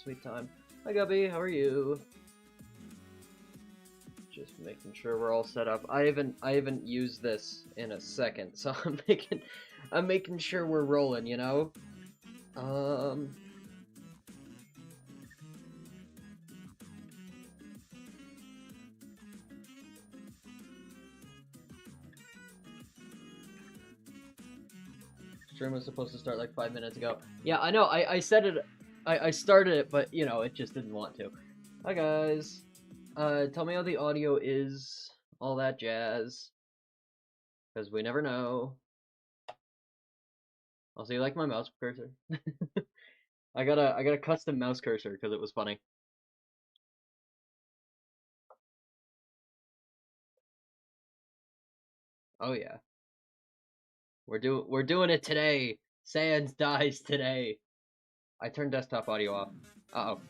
sweet time. Hi Gubby, how are you? Just making sure we're all set up. I haven't used this in a second, so I'm making sure we're rolling, you know? Um Stream was supposed to start like 5 minutes ago. Yeah, I know, I said it I started it, but you know, it just didn't want to. Hi guys. Tell me how the audio is, all that jazz. Because we never know. Also, you like my mouse cursor? I got a custom mouse cursor because it was funny. Oh yeah, we're doing it today. Sans dies today. I turned desktop audio off. Uh oh.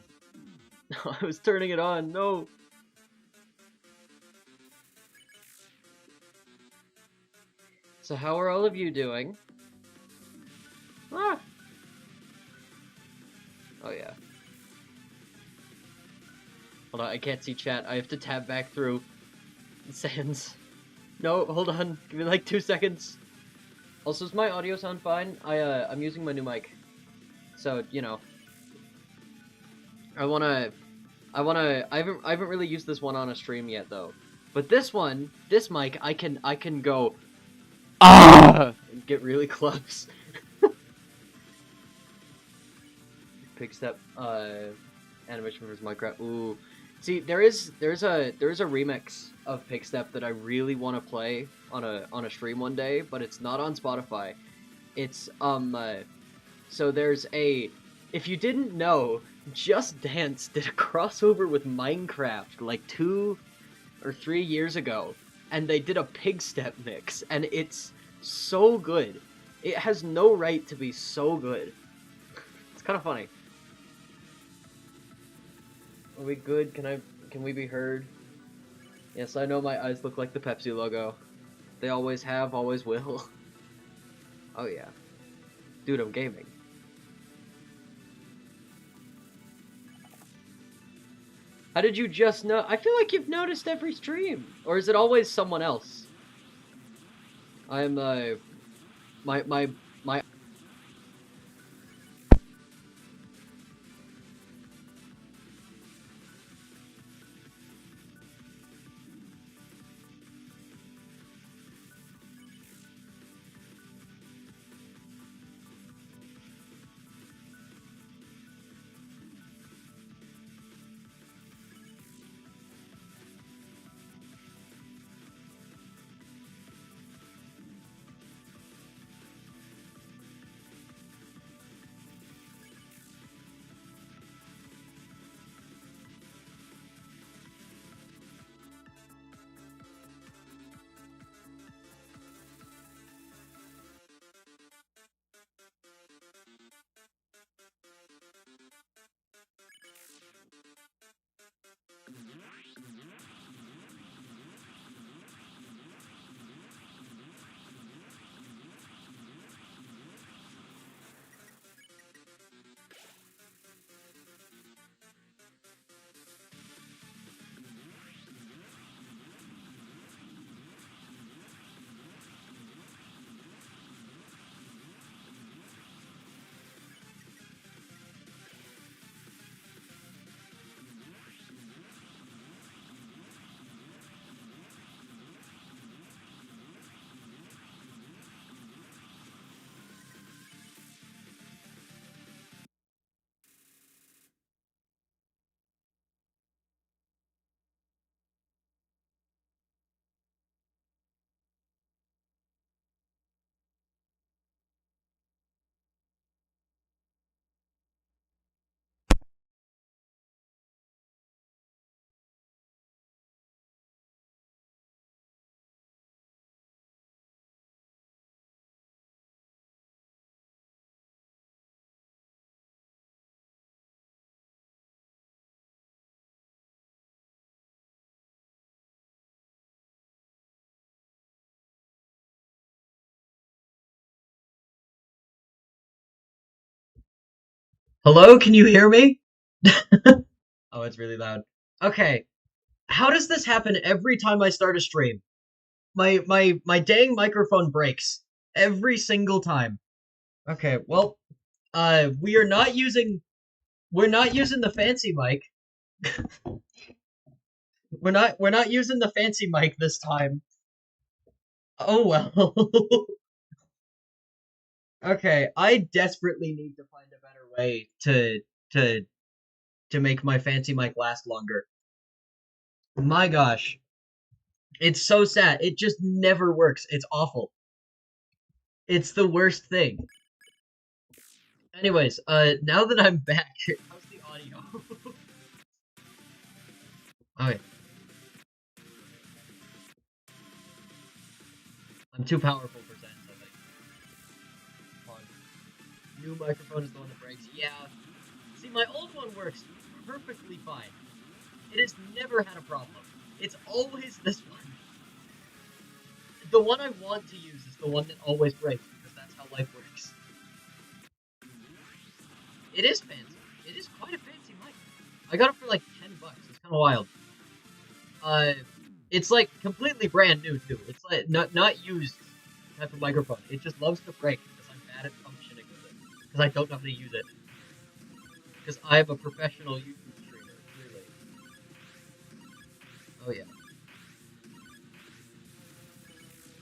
I was turning it on. No. So how are all of you doing? Ah. Oh yeah. Hold on, I can't see chat. I have to tab back through. Sans. No, hold on. Give me like 2 seconds. Also, does my audio sound fine? I'm using my new mic, so you know. I wanna I haven't really used this one on a stream yet though. But this one, this mic, I can go and get really close. Big step animation versus Minecraft. Ooh. See, there's a remix of Pig Step that I really want to play on a stream one day, but it's not on Spotify. It's so there's a if you didn't know, Just Dance did a crossover with Minecraft like 2 or 3 years ago, and they did a Pig Step mix, and it's so good. It has no right to be so good. It's kind of funny. Are we good? Can we be heard? Yes, I know my eyes look like the Pepsi logo. They always have, always will. Oh yeah. Dude, I'm gaming. How did you just know? I feel like you've noticed every stream. Or is it always someone else? I'm my my Hello, can you hear me? Oh, it's really loud. Okay, how does this happen every time I start a stream? My dang microphone breaks every single time. Okay, well, we're not using the fancy mic. We're not using the fancy mic this time. Oh well. Okay, I desperately need to find a better way to to make my fancy mic last longer. My gosh, it's so sad. It just never works. It's awful. It's the worst thing. Anyways, now that I'm back, how's the audio? Okay, I'm too powerful for sense, I think. Hold on. New microphone is the one that breaks. Yeah. See, my old one works perfectly fine. It has never had a problem. It's always this one. The one I want to use is the one that always breaks because that's how life works. It is fancy. It is quite a fancy mic. I got it for like $10. It's kind of wild. Uh, it's like completely brand new too. It's like not used type of microphone. It just loves to break because I'm bad at functioning with it. Because I don't know how to use it. Because I am a professional YouTube streamer, clearly. Oh yeah.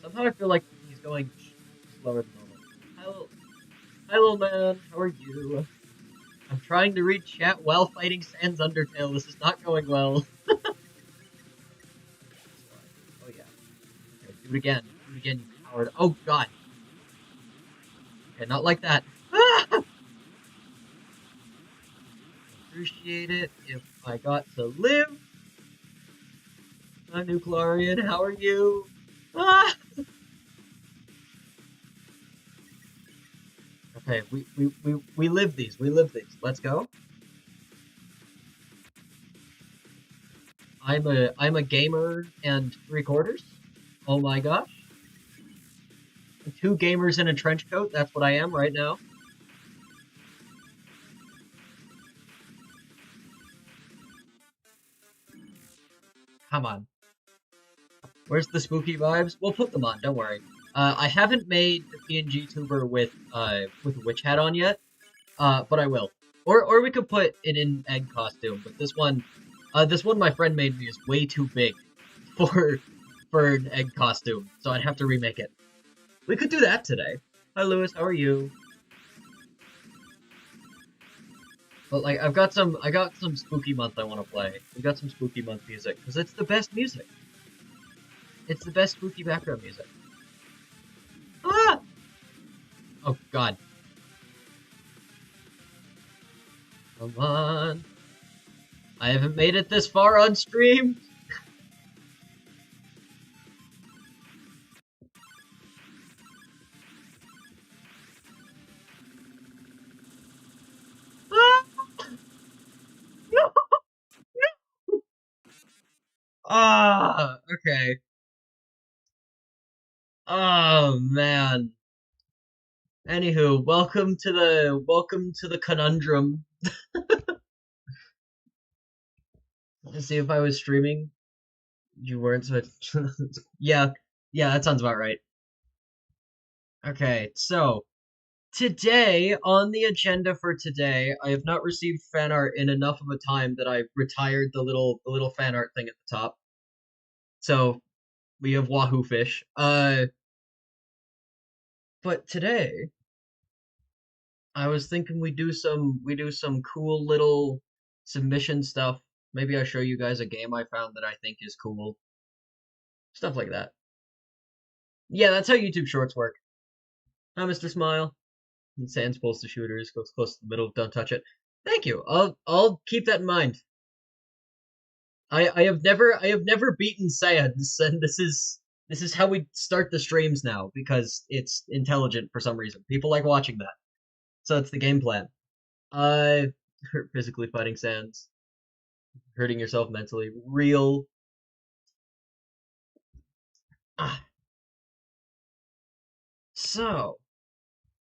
Somehow I feel like he's going slower than normal. Hello, hello man. How are you? I'm trying to read chat while fighting Sans Undertale. This is not going well. Oh yeah. Okay, do it again. Do it again, you coward. Oh god. Okay, not like that. Ah! Appreciate it if I got to live. I'm Nuclearian. How are you? Ah! Okay, we live these. We live these. Let's go. I'm a gamer and 3/4. Oh my gosh. Two gamers in a trench coat. That's what I am right now. Come on. Where's the spooky vibes? We'll put them on. Don't worry. I haven't made the PNG tuber with witch hat on yet. But I will. Or we could put it in egg costume. But this one my friend made me is way too big for for an egg costume. So I'd have to remake it. We could do that today. Hi Lewis, how are you? But like I got some spooky month I want to play. We got some spooky month music because it's the best music. It's the best spooky background music. Ah! Oh god. Come on. I haven't made it this far on stream. Ah! No! Ah! Okay. Oh man. Anywho, welcome to the conundrum. To see if I was streaming. You weren't, so yeah, yeah, that sounds about right. Okay, so today on the agenda for today, I have not received fan art in enough of a time that I retired the little fan art thing at the top. So we have Wahoo Fish. But today I was thinking we do some cool little submission stuff. Maybe I show you guys a game I found that I think is cool. Stuff like that. Yeah, that's how YouTube Shorts work. Hi, Mr. Smile. Sans pulls the shooters, goes close to the middle, don't touch it. Thank you. I'll keep that in mind. I have never beaten Sans, and this is how we start the streams now because it's intelligent for some reason. People like watching that, so it's the game plan. Uh, physically fighting Sans, hurting yourself mentally, real. Ah. So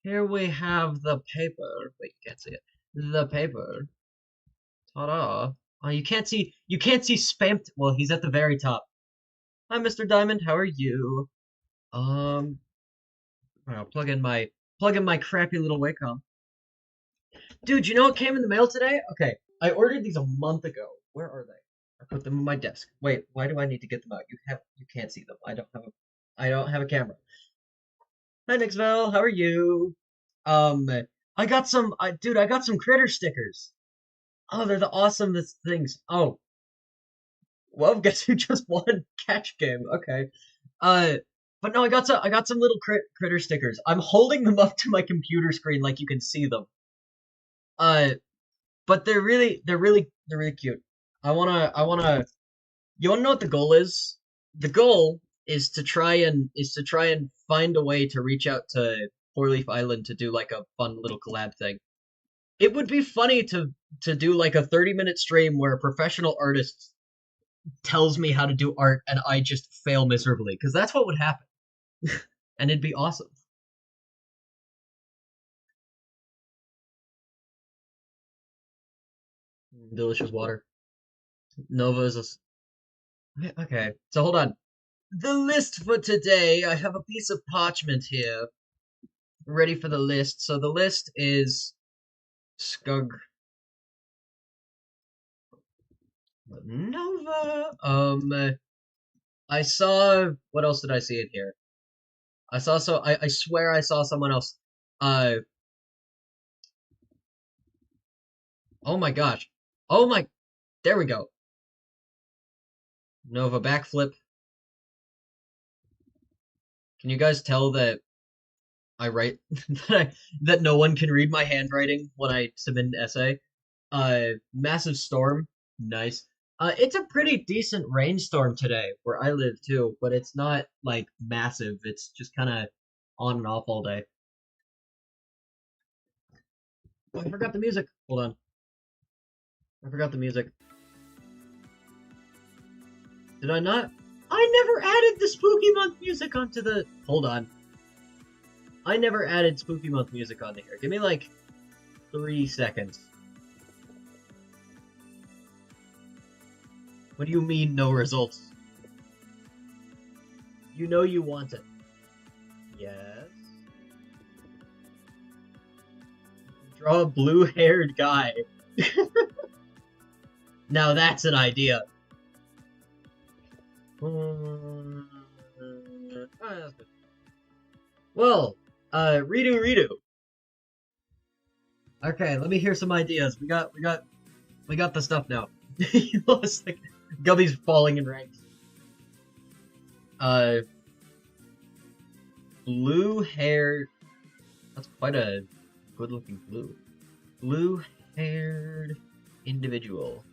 here we have the paper. Wait, you can't see it. The paper. Ta-da. Oh, you can't see spammed. Well, he's at the very top. Hi, Mr. Diamond. How are you? Um, I'll plug in my crappy little Wacom. Dude, you know what came in the mail today? Okay, I ordered these a month ago. Where are they? I put them on my desk. Wait, why do I need to get them out? You can't see them. I don't have a camera. Hi, Nixvel. How are you? Um, I got some. Dude, I got some critter stickers. Oh, they're the awesomest things. Oh, well, guess who just won catch game? Okay. Uh, but no, I got some little critter stickers. I'm holding them up to my computer screen like you can see them. Uh, but they're really cute. I wanna. You wanna know what the goal is? The goal is to try and find a way to reach out to Four Leaf Island to do like a fun little collab thing. It would be funny to do like a 30-minute stream where a professional artist tells me how to do art and I just fail miserably because that's what would happen, and it'd be awesome. Delicious water. Nova is okay. So hold on. The list for today. I have a piece of parchment here, ready for the list. So the list is Skug Nova. I saw. What else did I see in here? I swear I saw someone else. Uh. Oh my gosh. Oh my. There we go. Nova backflip. Can you guys tell that I write that no one can read my handwriting when I submit an essay? Massive storm. Nice. It's a pretty decent rainstorm today where I live too, but it's not like massive. It's just kind of on and off all day. Oh, I forgot the music. Hold on. I forgot the music. Did I not? I never added the Spooky Month music onto the. Hold on. I never added Spooky Month music onto here. Give me like 3 seconds. What do you mean, no results? You know you want it. Yes. Draw a blue-haired guy. Now that's an idea. Well, redo, redo. Okay, let me hear some ideas. We got the stuff now. Like, Gubby's falling in ranks. Blue hair. That's quite a good-looking blue. Blue-haired individual.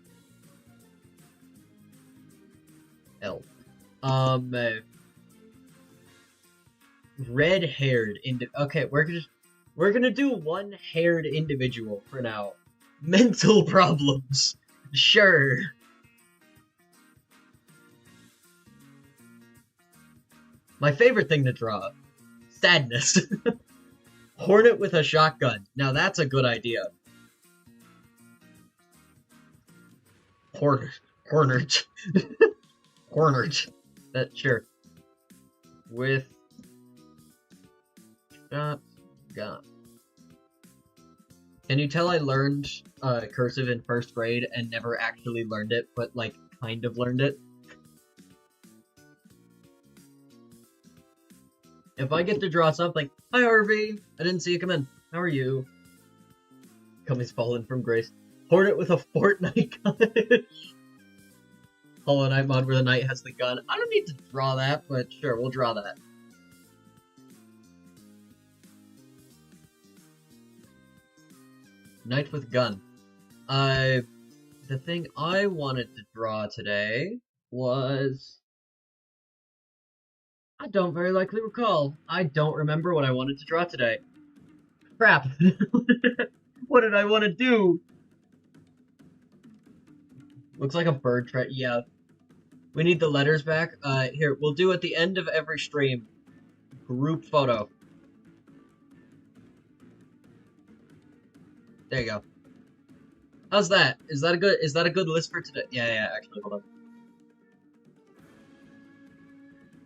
Elf. Red-haired okay, we're gonna do one-haired individual for now. Mental problems. Sure. My favorite thing to draw. Sadness. Hornet with a shotgun. Now that's a good idea. Hornet. Hornet. That sure. With shotgun. Can you tell I learned cursive in first grade and never actually learned it, but like kind of learned it? If I get to draw something, hi Harvey, I didn't see you come in. How are you? Cummy's fallen from grace. Hornet with a Fortnite gun. Hollow Knight mod where the knight has the gun. I don't need to draw that, but sure, we'll draw that. Knight with gun. The thing I wanted to draw today was... I don't very likely recall. I don't remember what I wanted to draw today. Crap. What did I want to do? Looks like a bird tray. Yeah. We need the letters back. Here, we'll do at the end of every stream. Group photo. There you go. How's that? Is that a good list for today? Yeah, actually, hold on.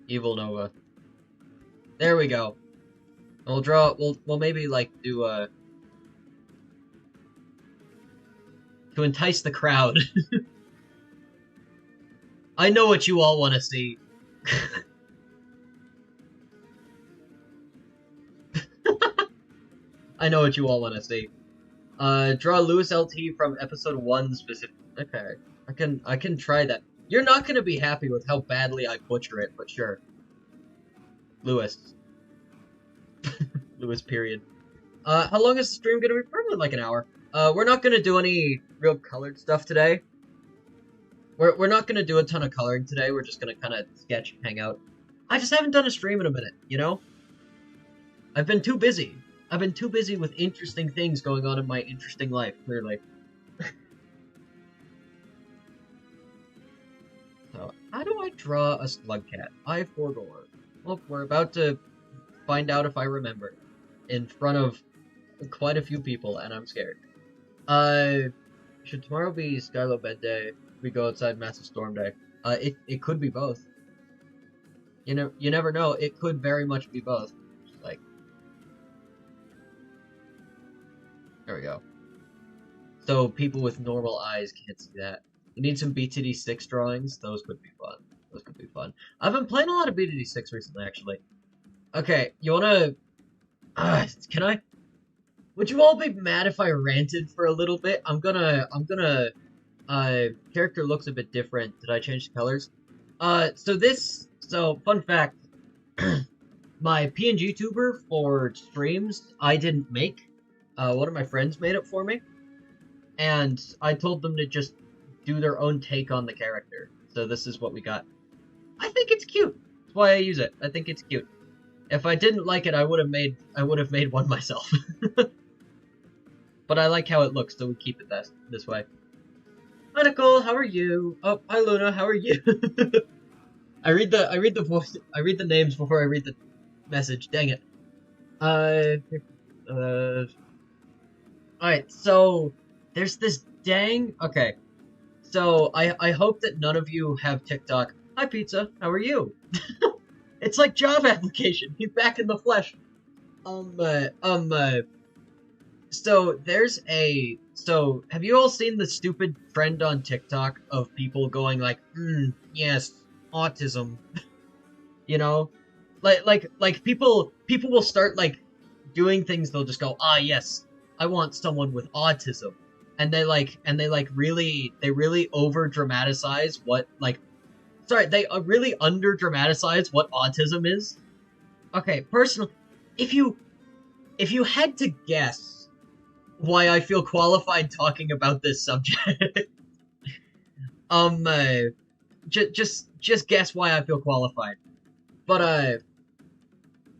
Evil Nova. There we go. We'll maybe like do to entice the crowd. I know what you all want to see. I know what you all want to see. Draw Lewis LT from episode 1 specific. Okay, I can try that. You're not gonna be happy with how badly I butcher it, but sure. Lewis. Lewis, period. How long is the stream gonna be? Probably like an hour. We're not gonna do any real colored stuff today. We're not gonna do a ton of coloring today. We're just gonna kind of sketch, hang out. I just haven't done a stream in a minute, you know? I've been too busy. I've been too busy with interesting things going on in my interesting life, clearly. So, how do I draw a slug cat? I forgot. Well, we're about to find out if I remember. In front of quite a few people, and I'm scared. Should tomorrow be Skylo Bed Day? We go outside Massive Storm Day. It could be both. You never know. It could very much be both. Like, there we go. So people with normal eyes can't see that. You need some BTD6 drawings. Those could be fun. Those could be fun. I've been playing a lot of BTD6 recently, actually. Okay, you wanna... can I... Would you all be mad if I ranted for a little bit? I'm gonna... character looks a bit different. Did I change the colors? So, fun fact. My PNG tuber for streams, I didn't make. One of my friends made it for me. And I told them to just do their own take on the character. So this is what we got. I think it's cute. That's why I use it. I think it's cute. If I didn't like it, I would have made one myself. But I like how it looks, so we keep it this way. Hi Nicole, how are you? Oh, hi Luna, how are you? I read the names before I read the message. Dang it. Alright, so there's this okay. So I hope that none of you have TikTok. Hi Pizza, how are you? It's like job application. He's back in the flesh. So have you all seen the stupid trend on TikTok of people going like, yes, autism. You know? Like people will start like doing things, they'll just go, yes, I want someone with autism. And they really over dramatize what they really under dramatize what autism is. Okay, personally, if you had to guess why I feel qualified talking about this subject, just guess why I feel qualified. But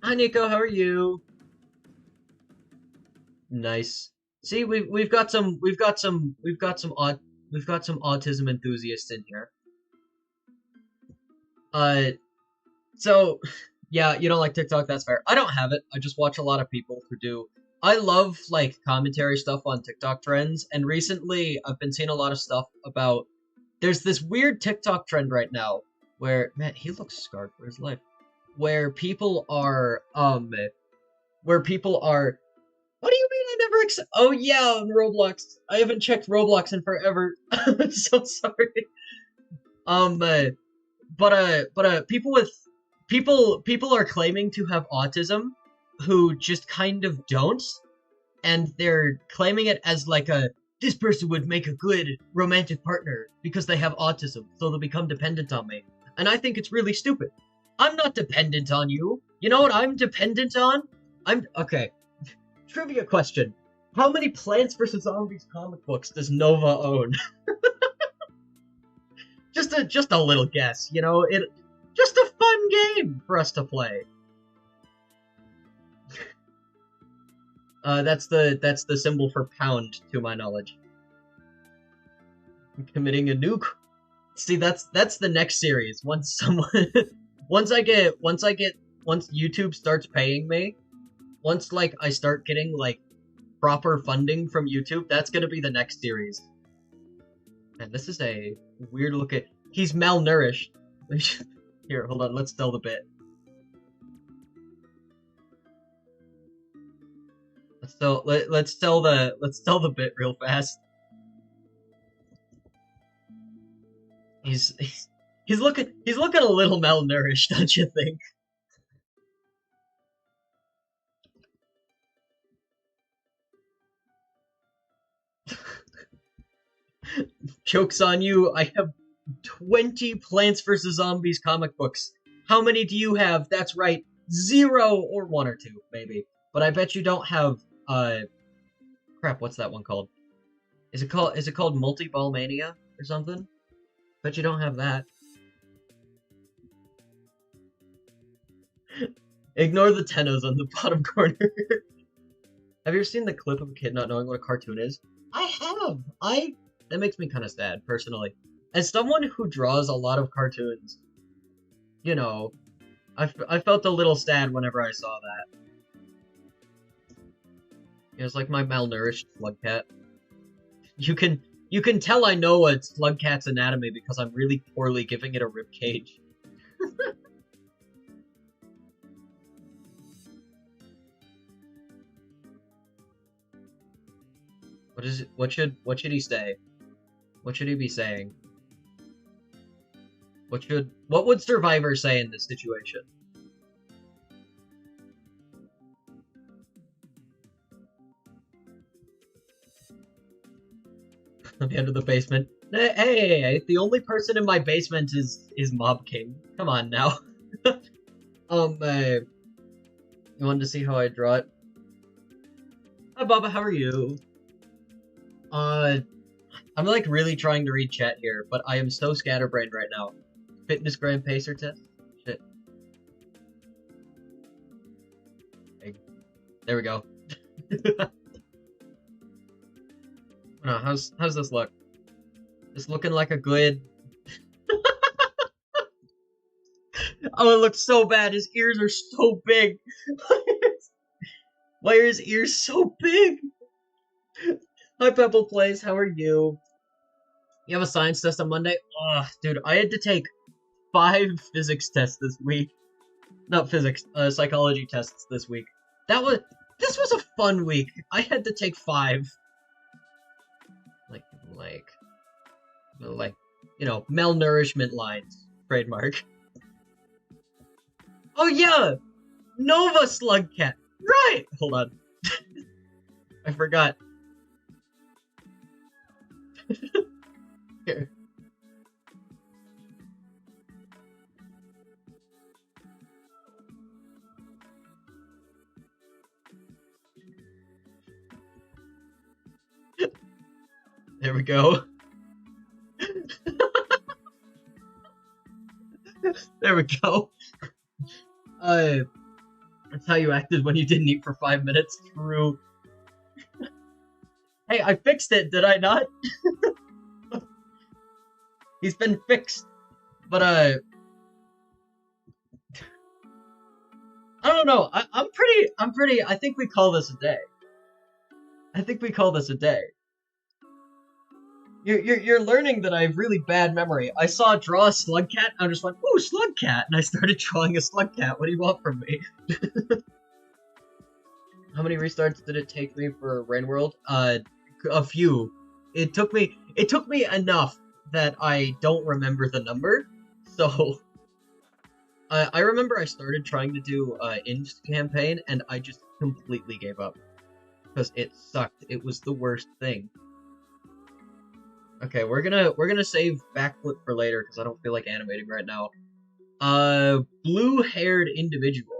hi Nico, how are you? Nice. See, we've got some autism enthusiasts in here. So, yeah, you don't like TikTok, that's fair. I don't have it, I just watch a lot of people who do. I love, like, commentary stuff on TikTok trends, and recently I've been seeing a lot of stuff about... There's this weird TikTok trend right now, where... Man, he looks scarred for his life. Where people are, What do you mean I never Oh yeah, on Roblox. I haven't checked Roblox in forever. I'm so sorry. People are claiming to have autism who just kind of don't, and they're claiming it as like this person would make a good romantic partner because they have autism, so they'll become dependent on me. And I think it's really stupid. I'm not dependent on you. You know what I'm dependent on? Okay. Trivia question. How many Plants vs. Zombies comic books does Nova own? Just a little guess, you know? Just a fun game for us to play. That's the symbol for pound, to my knowledge. I'm committing a nuke. See, that's the next series. Once YouTube starts paying me, once like I start getting like proper funding from YouTube, that's gonna be the next series. And this is a weird looking. He's malnourished. Here, hold on. Let's sell the bit. Let's sell the bit real fast. He's looking a little malnourished, don't you think? Joke's on you. I have 20 Plants vs. Zombies comic books. How many do you have? That's right, 0 or 1 or 2, maybe. But I bet you don't have, crap, what's that one called? Is it called Multi-Ball Mania or something? Bet you don't have that. Ignore the tennos on the bottom corner. Have you ever seen the clip of a kid not knowing what a cartoon is? I have! That makes me kind of sad, personally. As someone who draws a lot of cartoons, you know, I felt a little sad whenever I saw that. It was like my malnourished slug cat. You can tell I know a slug cat's anatomy because I'm really poorly giving it a rib cage. What should he say? What should he be saying? What would Survivor say in this situation? At the end of the basement. Hey, the only person in my basement is Mob King. Come on now. You wanted to see how I draw it? Hi, Baba. How are you? I'm like really trying to read chat here, but I am so scatterbrained right now. Fitness Grand Pacer test? Shit. There we go. No, how's this look? It's looking like a good... Oh, it looks so bad. His ears are so big. Why are his ears so big? Hi, Pebble Plays. How are you? You have a science test on Monday? Ugh, dude, I had to take 5 physics tests this week. Not physics, psychology tests this week. This was a fun week. I had to take 5. Like, you know, malnourishment lines. Trademark. Oh yeah! Nova Slug Cat! Right! Hold on. I forgot. Here. There we go. There we go. That's how you acted when you didn't eat for 5 minutes. True. Hey, I fixed it, did I not? He's been fixed. But, I don't know. I'm pretty, I think we call this a day. I think we call this a day. You're learning that I have really bad memory. I saw draw a slug cat, and I just went, ooh, slug cat, and I started drawing a slug cat. What do you want from me? How many restarts did it take me for Rain World? A few. It took me enough that I don't remember the number. So I remember I started trying to do Inst campaign, and I just completely gave up because it sucked. It was the worst thing. Okay, we're gonna save backflip for later because I don't feel like animating right now. Blue-haired individual.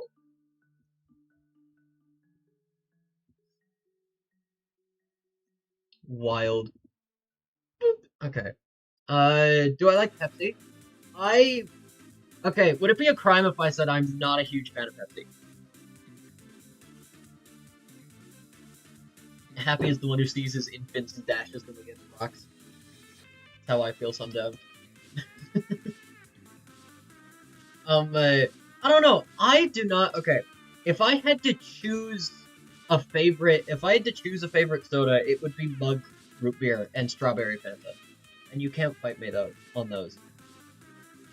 Wild. Boop. Okay. Do I like Pepsi? Okay, would it be a crime if I said I'm not a huge fan of Pepsi? Happy is the one who sees his infants and dashes them against rocks. How I feel sometimes. I don't know. I do not. Okay, if I had to choose a favorite, soda, it would be Mug Root Beer and Strawberry Fanta. and you can't fight me though on those.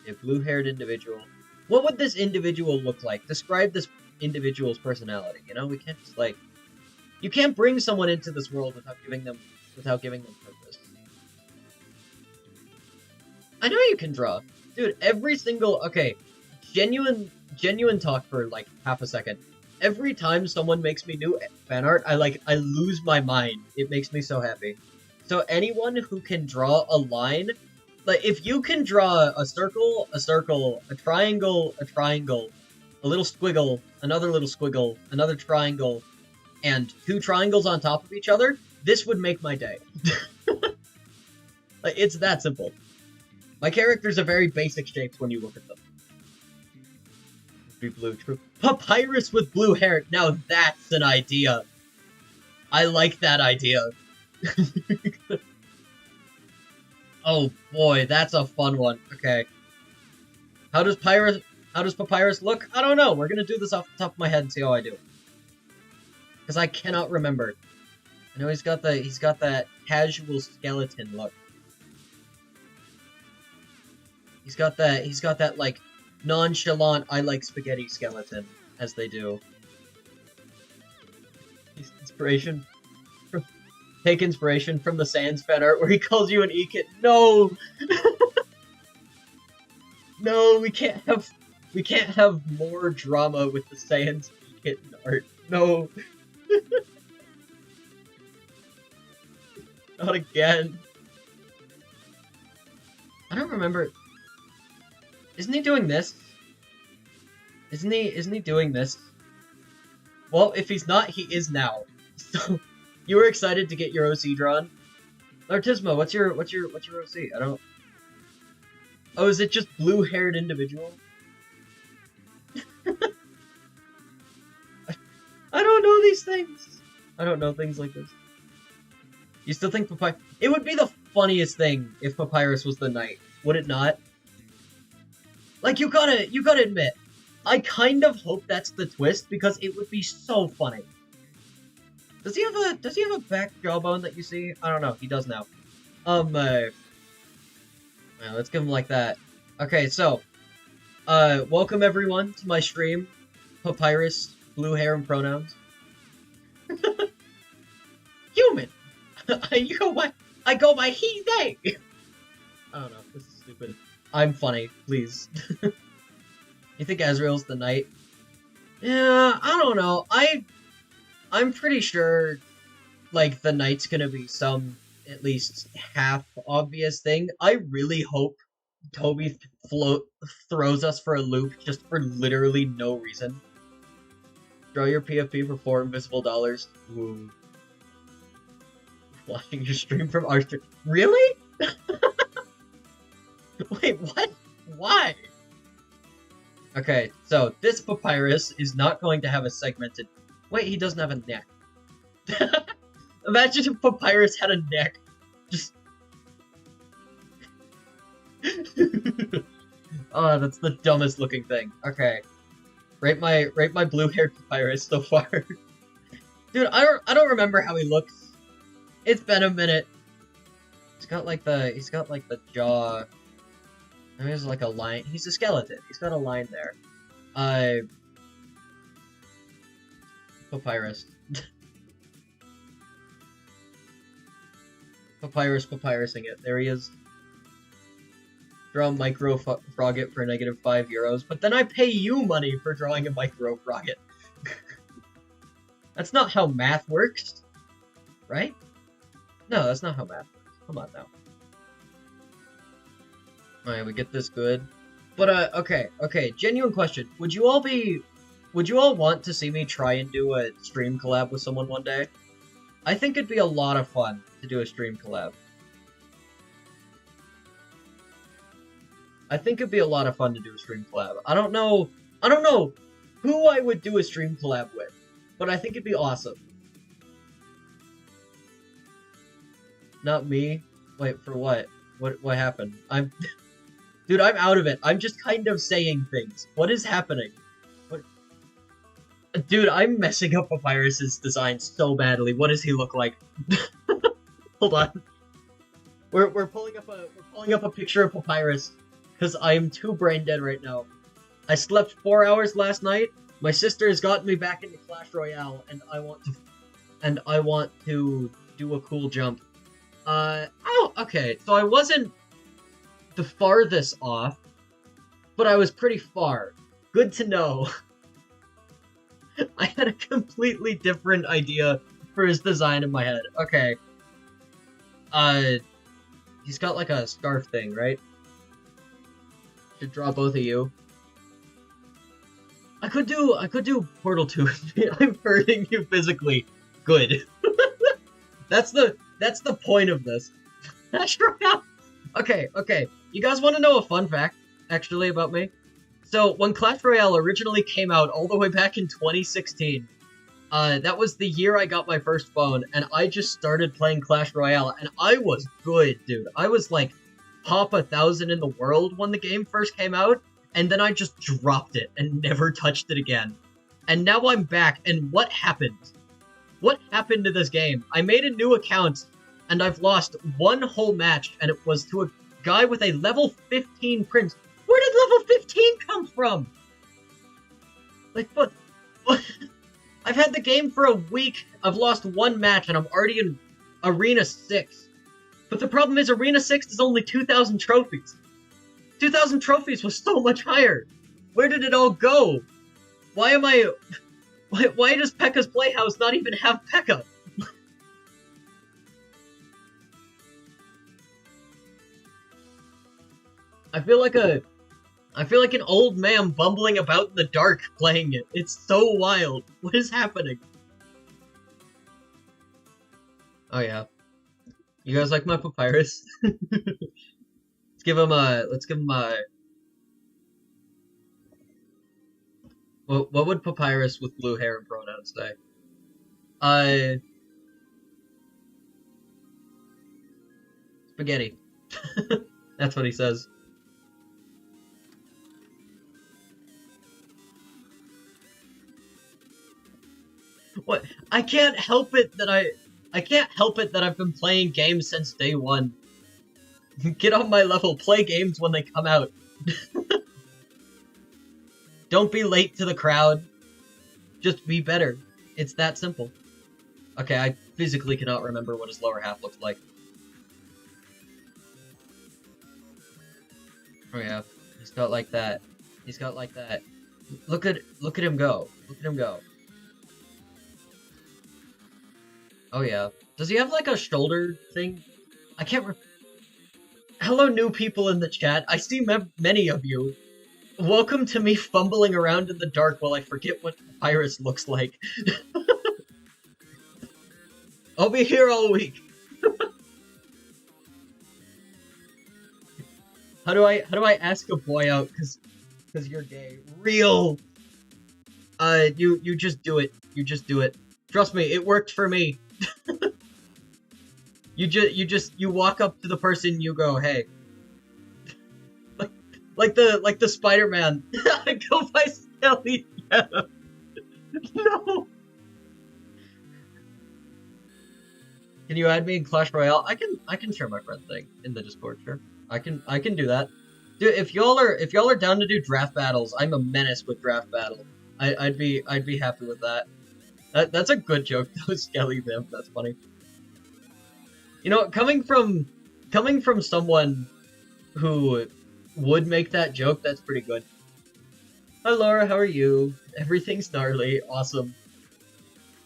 A blue-haired individual. What would this individual look like? Describe this individual's personality. You know, we can't just like. You can't bring someone into this world without giving them purpose. I know you can draw, dude. Every single genuine talk for like half a second. Every time someone makes me new fan art, I lose my mind. It makes me so happy. So anyone who can draw a line, like if you can draw a circle, a triangle, a little squiggle, another little squiggle, another triangle, and 2 triangles on top of each other, this would make my day. Like, it's that simple. My characters are very basic shapes when you look at them. Be blue, true. Papyrus with blue hair. Now that's an idea. I like that idea. Oh boy, that's a fun one. Okay. How does Papyrus look? I don't know. We're gonna do this off the top of my head and see how I do. Because I cannot remember. I know he's got that casual skeleton look. He's got that like nonchalant I like spaghetti skeleton, as they do. Inspiration take inspiration from the Sans fan art where he calls you an E-Kit. No! No, we can't have more drama with the Sans E-Kit art. No. Not again. I don't remember. Isn't he doing this? Isn't he doing this? Well, if he's not, he is now. So, you were excited to get your OC drawn? Artismo, what's your OC? I don't. Oh, is it just blue-haired individual? I don't know these things. I don't know things like this. You still think Papyrus? It would be the funniest thing if Papyrus was the knight, would it not? Like, you gotta admit, I kind of hope that's the twist because it would be so funny. Does he have a back jawbone that you see? I don't know. He does now. Well, let's give him like that. Okay, so, welcome everyone to my stream. Papyrus, blue hair and pronouns. Human. I go by he, they. I don't know. This is stupid. I'm funny, please. You think Azrael's the knight? Yeah, I don't know. I'm pretty sure, like, the knight's gonna be some, at least, half obvious thing. I really hope Toby throws us for a loop just for literally no reason. Draw your PFP for 4 invisible dollars. Ooh. Watching your stream from our stream. Really? Wait, what? Why? Okay, so this Papyrus is not going to have a segmented... Wait, he doesn't have a neck. Imagine if Papyrus had a neck. Just... Oh, that's the dumbest looking thing. Okay. Rate my blue-haired Papyrus so far. Dude, I don't remember how he looks. It's been a minute. He's got like the jaw. There's like a line. He's a skeleton. He's got a line there. Papyrus. Papyrusing it. There he is. Draw a micro frogget for -€5, but then I pay you money for drawing a micro frogget. That's not how math works, right? No, that's not how math works. Come on now. Alright, we get this good. But, okay, genuine question. Would you all want to see me try and do a stream collab with someone one day? I think it'd be a lot of fun to do a stream collab. I think it'd be a lot of fun to do a stream collab. I don't know who I would do a stream collab with, but I think it'd be awesome. Not me? Wait, for what? What happened? Dude, I'm out of it. I'm just kind of saying things. What is happening? What? Dude, I'm messing up Papyrus's design so badly. What does he look like? Hold on. we're pulling up a picture of Papyrus because I am too brain dead right now. I slept 4 hours last night. My sister has gotten me back into Clash Royale, and I want to do a cool jump. Oh, okay. So I wasn't the farthest off, but I was pretty far. Good to know. I had a completely different idea for his design in my head. Okay. He's got like a scarf thing, right? Should draw both of you. I could do Portal 2. I'm hurting you physically. Good. That's the point of this. Okay. You guys want to know a fun fact, actually, about me? So, when Clash Royale originally came out all the way back in 2016, that was the year I got my first phone, and I just started playing Clash Royale, and I was good, dude. I was like top 1,000 in the world when the game first came out, and then I just dropped it and never touched it again. And now I'm back, and what happened? What happened to this game? I made a new account, and I've lost one whole match, and it was to a guy with a level 15 prince. Where did level 15 come from? Like, what? I've had the game for a week, I've lost one match, and I'm already in Arena 6. But the problem is, Arena 6 is only 2,000 trophies. 2,000 trophies was so much higher. Where did it all go? Why am I... Why does P.E.K.K.A.'s Playhouse not even have P.E.K.K.A? I feel like an old man bumbling about in the dark playing it. It's so wild. What is happening? Oh yeah. You guys like my Papyrus? Let's give him a what would Papyrus with blue hair and pronouns say? Spaghetti. That's what he says. What? I can't help it that I've been playing games since day one. Get on my level, play games when they come out. Don't be late to the crowd. Just be better. It's that simple. Okay, I physically cannot remember what his lower half looks like. Oh yeah, he's got like that. He's got like that. Look at him go. Look at him go. Oh yeah. Does he have like a shoulder thing? I can't Hello new people in the chat. I see many of you. Welcome to me fumbling around in the dark while I forget what Papyrus looks like. I'll be here all week. How do I ask a boy out cause you're gay? Real. You just do it. You just do it. Trust me, it worked for me. You walk up to the person, you go, hey. like the Spider-Man. Go by Skelly. Yeah. No. Can you add me in Clash Royale? I can share my friend thing in the Discord, sure. I can do that. Dude, if y'all are down to do draft battles, I'm a menace with draft battle. I'd be happy with that. That's a good joke though, Skelly Vimp. That's funny. You know, coming from someone who would make that joke, that's pretty good. Hi Laura, how are you? Everything's gnarly, awesome.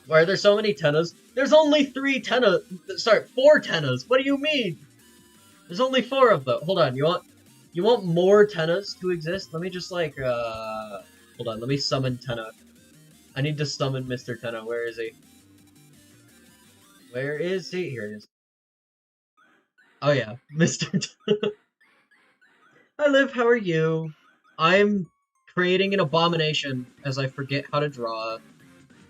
Why are there so many Tennas? There's only 4 Tennas. What do you mean? There's only 4 of them. Hold on, you want more Tennas to exist? Let me just like hold on, let me summon Tenna. I need to summon Mr. Tenna. Where is he? Where is he? Here he is. Oh yeah, Mr. Tenna. Hi Liv, how are you? I'm creating an abomination as I forget how to draw.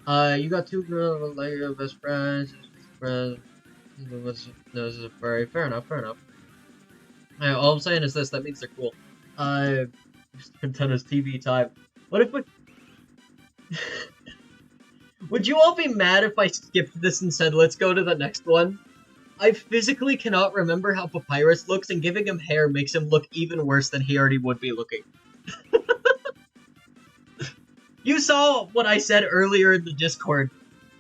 You got 2 girls like your best friends. No, this is a furry. Fair enough. All I'm saying is this. That means they're cool. Mr. Tenna's TV time. What if we? Would you all be mad if I skipped this and said, let's go to the next one? I physically cannot remember how Papyrus looks, and giving him hair makes him look even worse than he already would be looking. You saw what I said earlier in the Discord.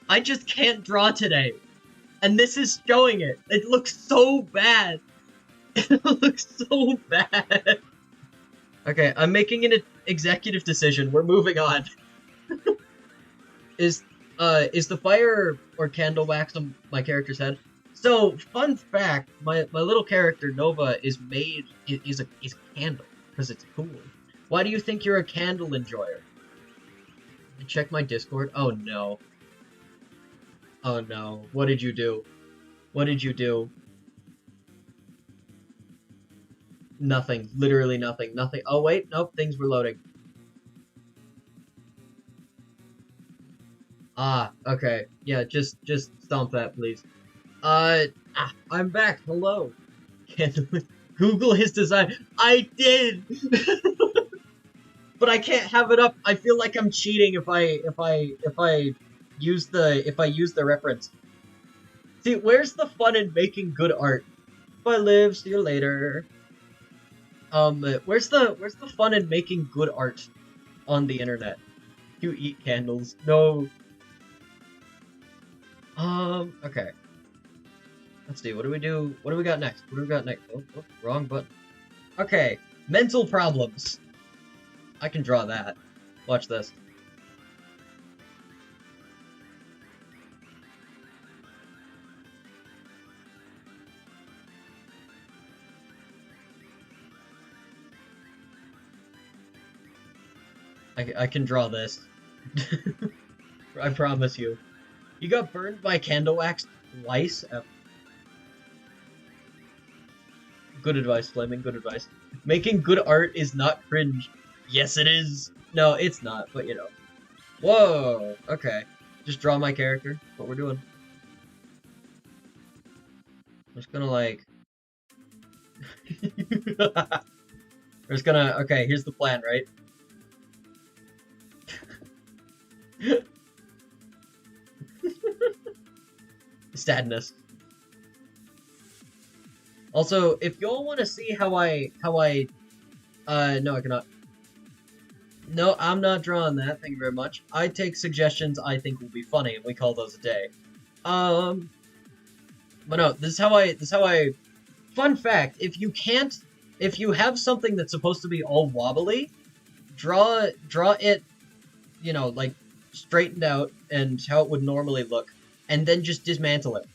I just can't draw today. And this is showing it. It looks so bad. It looks so bad. Okay, I'm making an executive decision. We're moving on. Is the fire or candle wax on my character's head? So, fun fact, my little character Nova is a candle because it's cool. Why do you think you're a candle enjoyer? Check my Discord. Oh no. Oh no. What did you do? What did you do? Nothing. Literally nothing. Nothing. Oh wait, nope, things were loading. Ah, okay. Yeah, just stomp that, please. I'm back. Hello. Google his design. I did. But I can't have it up. I feel like I'm cheating if I use the reference. See, where's the fun in making good art? If I live, see you later. Where's the fun in making good art on the internet? You eat candles. No. Okay. Let's see, what do we do? What do we got next? What do we got next? Oh, wrong button. Okay, mental problems. I can draw that. Watch this. I can draw this. I promise you. You got burned by candle wax twice? Good advice, Flaming, good advice. Making good art is not cringe. Yes, it is. No, it's not, but you know. Whoa, okay. Just draw my character. That's what we're doing. I'm just gonna like... We're just gonna... Okay, here's the plan, right? Sadness. Also, if y'all want to see how I no, I cannot. No, I'm not drawing that. Thank you very much. I take suggestions I think will be funny, and we call those a day. But no, this is how I. Fun fact: if you have something that's supposed to be all wobbly, draw it, you know, like straightened out and how it would normally look, and then just dismantle it.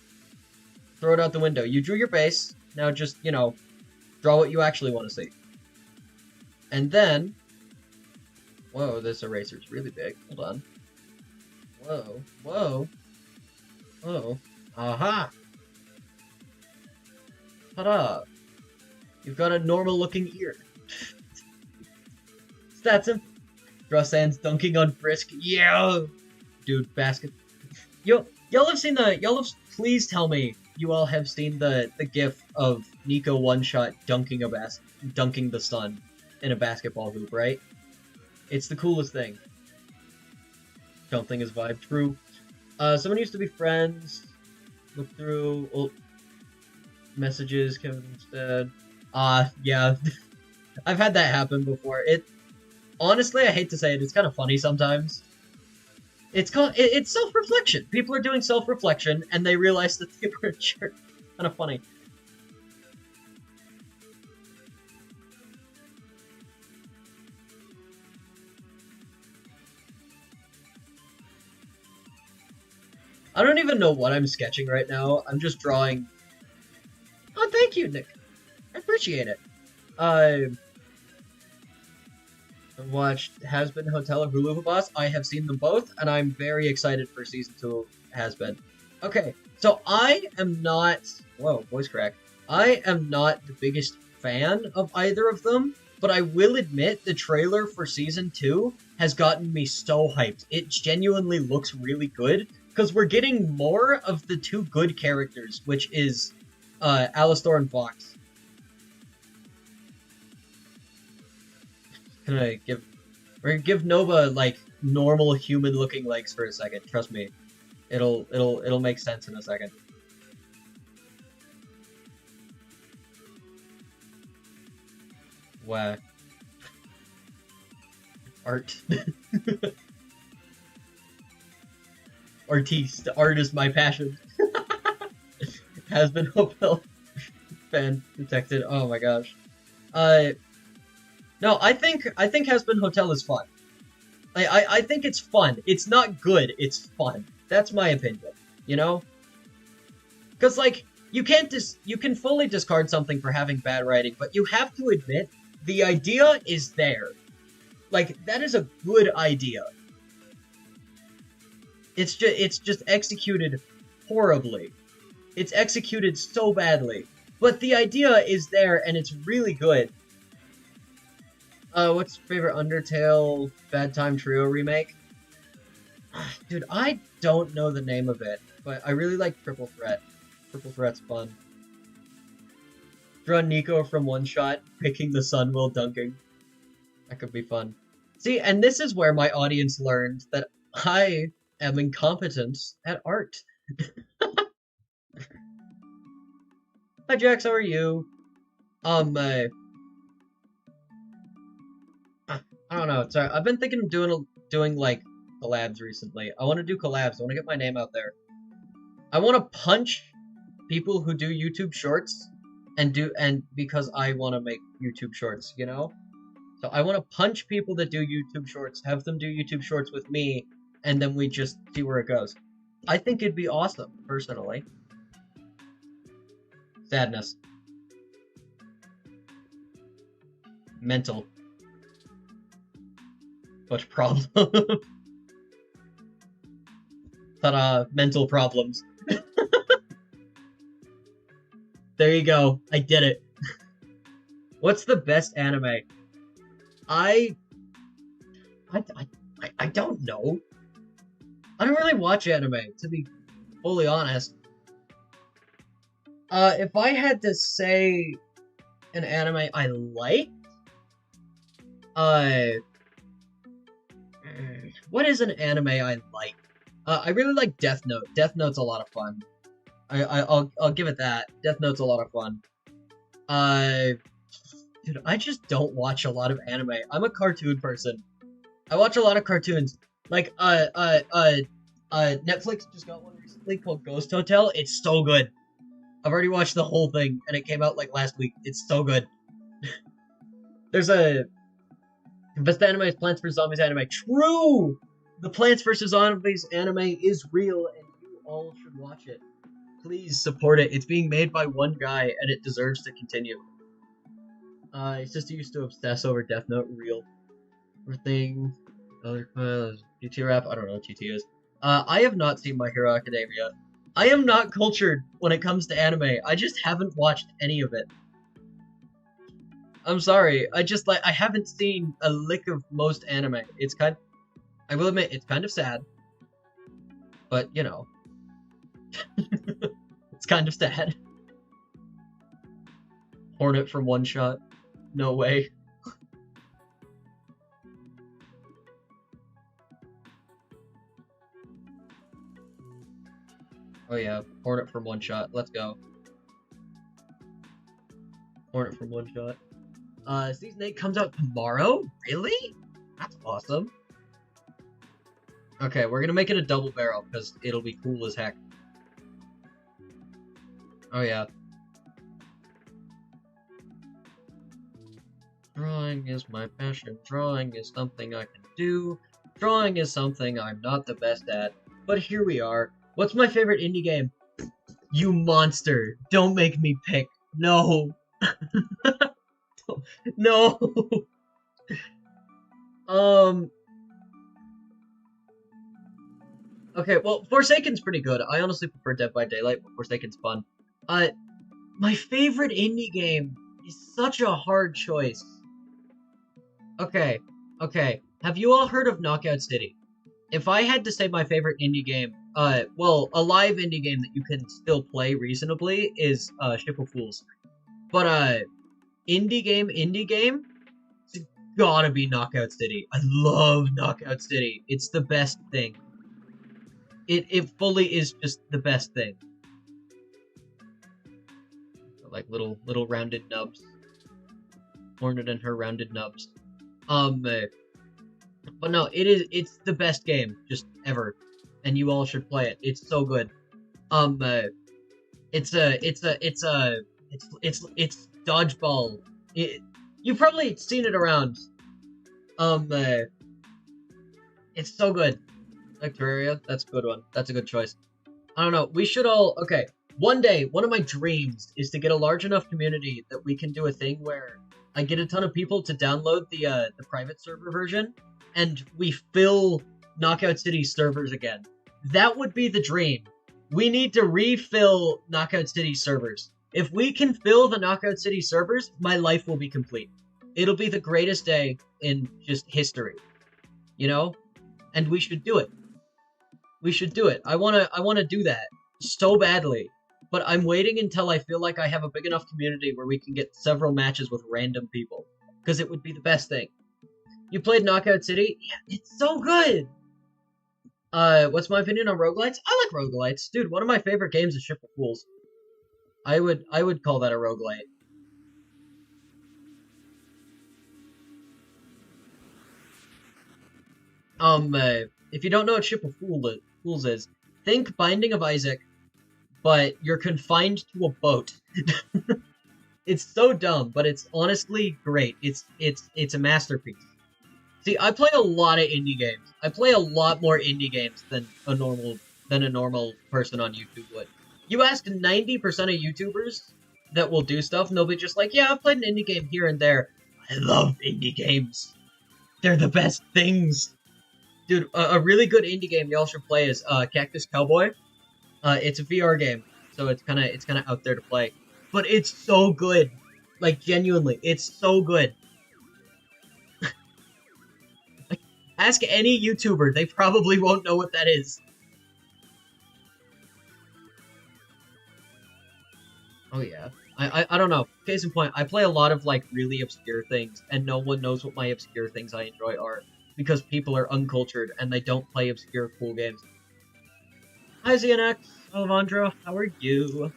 Throw it out the window. You drew your base. Now just, you know, draw what you actually want to see. And then... Whoa, this eraser's really big. Hold on. Whoa. Whoa. Whoa. Aha! Ta-da! You've got a normal-looking ear. It's that simple. Draw Sans dunking on Brisk. Yeah! Dude, basket. Y'all have seen the... Please tell me you all have seen the gif of Nico one-shot dunking the stun in a basketball hoop, right? It's the coolest thing. Don't think his vibe. True. Someone used to be friends. Look through old messages. Kevin instead. Yeah. I've had that happen before. Honestly, I hate to say it. It's kind of funny sometimes. It's self-reflection. People are doing self-reflection, and they realize that they were a jerk. Kind of funny. I don't even know what I'm sketching right now. I'm just drawing... Oh, thank you, Nick. I appreciate it. I've watched Has-Been Hotel and Hulu Boss. I have seen them both, and I'm very excited for Season 2 of Has-Been. Okay, so I am not... Whoa, voice crack. I am not the biggest fan of either of them, but I will admit the trailer for Season 2 has gotten me so hyped. It genuinely looks really good, because we're getting more of the two good characters, which is Alastor and Vox. We're gonna give Nova like normal human-looking legs for a second. Trust me, it'll make sense in a second. Wow. Art. Artiste. Art is my passion. Has been Hotel fan detected. Oh my gosh. Uh, no, I think Has Been Hotel is fun. I think it's fun. It's not good. It's fun. That's my opinion. You know, because like you can fully discard something for having bad writing, but you have to admit the idea is there. Like that is a good idea. It's just executed horribly. It's executed so badly. But the idea is there and it's really good. What's your favorite Undertale Bad Time Trio remake? Dude, I don't know the name of it, but I really like Triple Threat. Triple Threat's fun. Draw Nico from One Shot, picking the sun while dunking. That could be fun. See, and this is where my audience learned that I am incompetent at art. Hi Jax, how are you? I don't know. Sorry, I've been thinking of doing like collabs recently. I want to do collabs. I want to get my name out there. I want to punch people who do YouTube shorts and because I want to make YouTube shorts, you know? So I want to punch people that do YouTube shorts, have them do YouTube shorts with me, and then we just see where it goes. I think it'd be awesome, personally. Sadness. Mental. But problem. Ta-da, mental problems. There you go. I did it. What's the best anime? I I, I don't know. I don't really watch anime, to be fully honest. If I had to say an anime I like, uh, what is an anime I like? I really like Death Note. Death Note's a lot of fun. I'll give it that. Death Note's a lot of fun. Uh, dude, I just don't watch a lot of anime. I'm a cartoon person. I watch a lot of cartoons. Like, Netflix just got one recently called Ghost Hotel. It's so good. I've already watched the whole thing, and it came out like last week. It's so good. There's a best anime is Plants vs Zombies anime. True. The Plants vs Zombies anime is real, and you all should watch it. Please support it. It's being made by one guy, and it deserves to continue. His sister used to obsess over Death Note. Real. Everything. Other GT rap. I don't know what GT is. I have not seen My Hero Academia. I am not cultured when it comes to anime. I just haven't watched any of it. I'm sorry. I haven't seen a lick of most anime. I will admit it's kind of sad. But, you know. It's kind of sad. Hornet from One Shot. No way. Oh yeah, Hornet from One Shot. Let's go. Hornet from One Shot. Season 8 comes out tomorrow? Really? That's awesome. Okay, we're gonna make it a double barrel, because it'll be cool as heck. Oh yeah. Drawing is my passion. Drawing is something I can do. Drawing is something I'm not the best at. But here we are. What's my favorite indie game? You monster. Don't make me pick. No. No. Okay, well, Forsaken's pretty good. I honestly prefer Dead by Daylight, but Forsaken's fun. My favorite indie game is such a hard choice. Okay, okay. Have you all heard of Knockout City? If I had to say my favorite indie game, well, a live indie game that you can still play reasonably is, Ship of Fools. But, indie game, it's gotta be Knockout City. I love Knockout City. It's the best thing. It fully is just the best thing. Like little rounded nubs. Hornet and her rounded nubs. But no, it's the best game just ever, and you all should play it. It's so good. Um, uh, it's dodgeball. You've probably seen it around. Um, uh, it's so good. Like Terraria, that's a good one. That's a good choice. I don't know. We should all okay. One day, one of my dreams is to get a large enough community that we can do a thing where I get a ton of people to download the private server version, and we fill Knockout City servers again. That would be the dream. We need to refill Knockout City servers. If we can fill the Knockout City servers, my life will be complete. It'll be the greatest day in just history. You know? And we should do it. We should do it. I wanna do that so badly. But I'm waiting until I feel like I have a big enough community where we can get several matches with random people. Because it would be the best thing. You played Knockout City? Yeah, it's so good! What's my opinion on roguelites? I like roguelites. Dude, one of my favorite games is Ship of Fools. I would call that a roguelite. If you don't know what Ship of Fools is, think Binding of Isaac, but you're confined to a boat. It's so dumb, but it's honestly great. It's a masterpiece. See, I play a lot of indie games. I play a lot more indie games than a normal person on YouTube would. You ask 90% of YouTubers that will do stuff, and they'll be just like, yeah, I've played an indie game here and there. I love indie games. They're the best things. Dude, a really good indie game y'all should play is Cactus Cowboy. It's a VR game, so it's kind of out there to play. But it's so good. Like, genuinely, it's so good. Ask any YouTuber, they probably won't know what that is. Oh yeah. I don't know. Case in point, I play a lot of like really obscure things, and no one knows what my obscure things I enjoy are, because people are uncultured and they don't play obscure cool games. Hi ZNX, Alejandro, how are you?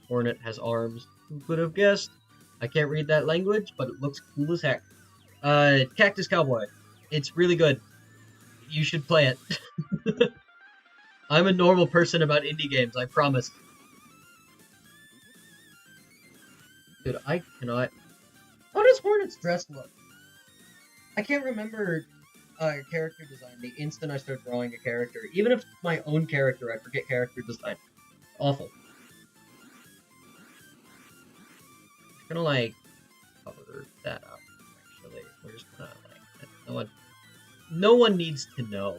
Hornet has arms. Who could have guessed? I can't read that language, but it looks cool as heck. Cactus Cowboy. It's really good. You should play it. I'm a normal person about indie games, I promise. Dude, I cannot... How does Hornet's dress look? I can't remember character design the instant I start drawing a character. Even if it's my own character, I forget character design. Awful. I'm gonna, like, cover that up, actually. We're just gonna, like... No one needs to know.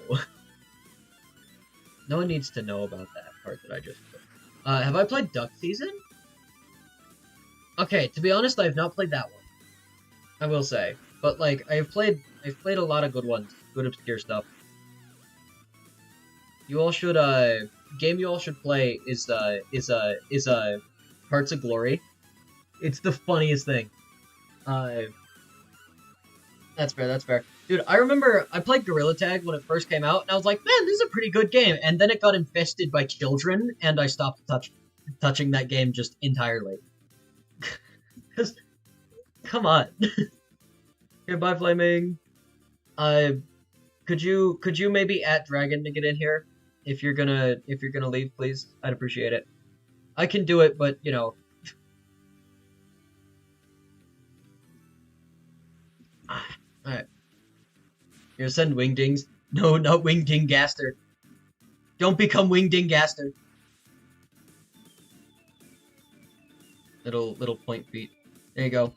No one needs to know about that part that I just put. Have I played Duck Season? Okay, to be honest, I have not played that one. I will say. But, like, I've played a lot of good ones. Good obscure stuff. You all should, game you all should play is Hearts of Glory. It's the funniest thing. That's fair. Dude, I remember I played Gorilla Tag when it first came out, and I was like, man, this is a pretty good game. And then it got infested by children, and I stopped touching that game just entirely. Because, come on. Okay, bye, Flaming. Could you maybe at Dragon to get in here? If you're gonna leave, please. I'd appreciate it. I can do it, but, you know. Alright. You're gonna send Wingdings? No, not Wingding Gaster. Don't become Wingding Gaster. Little point feet. There you go.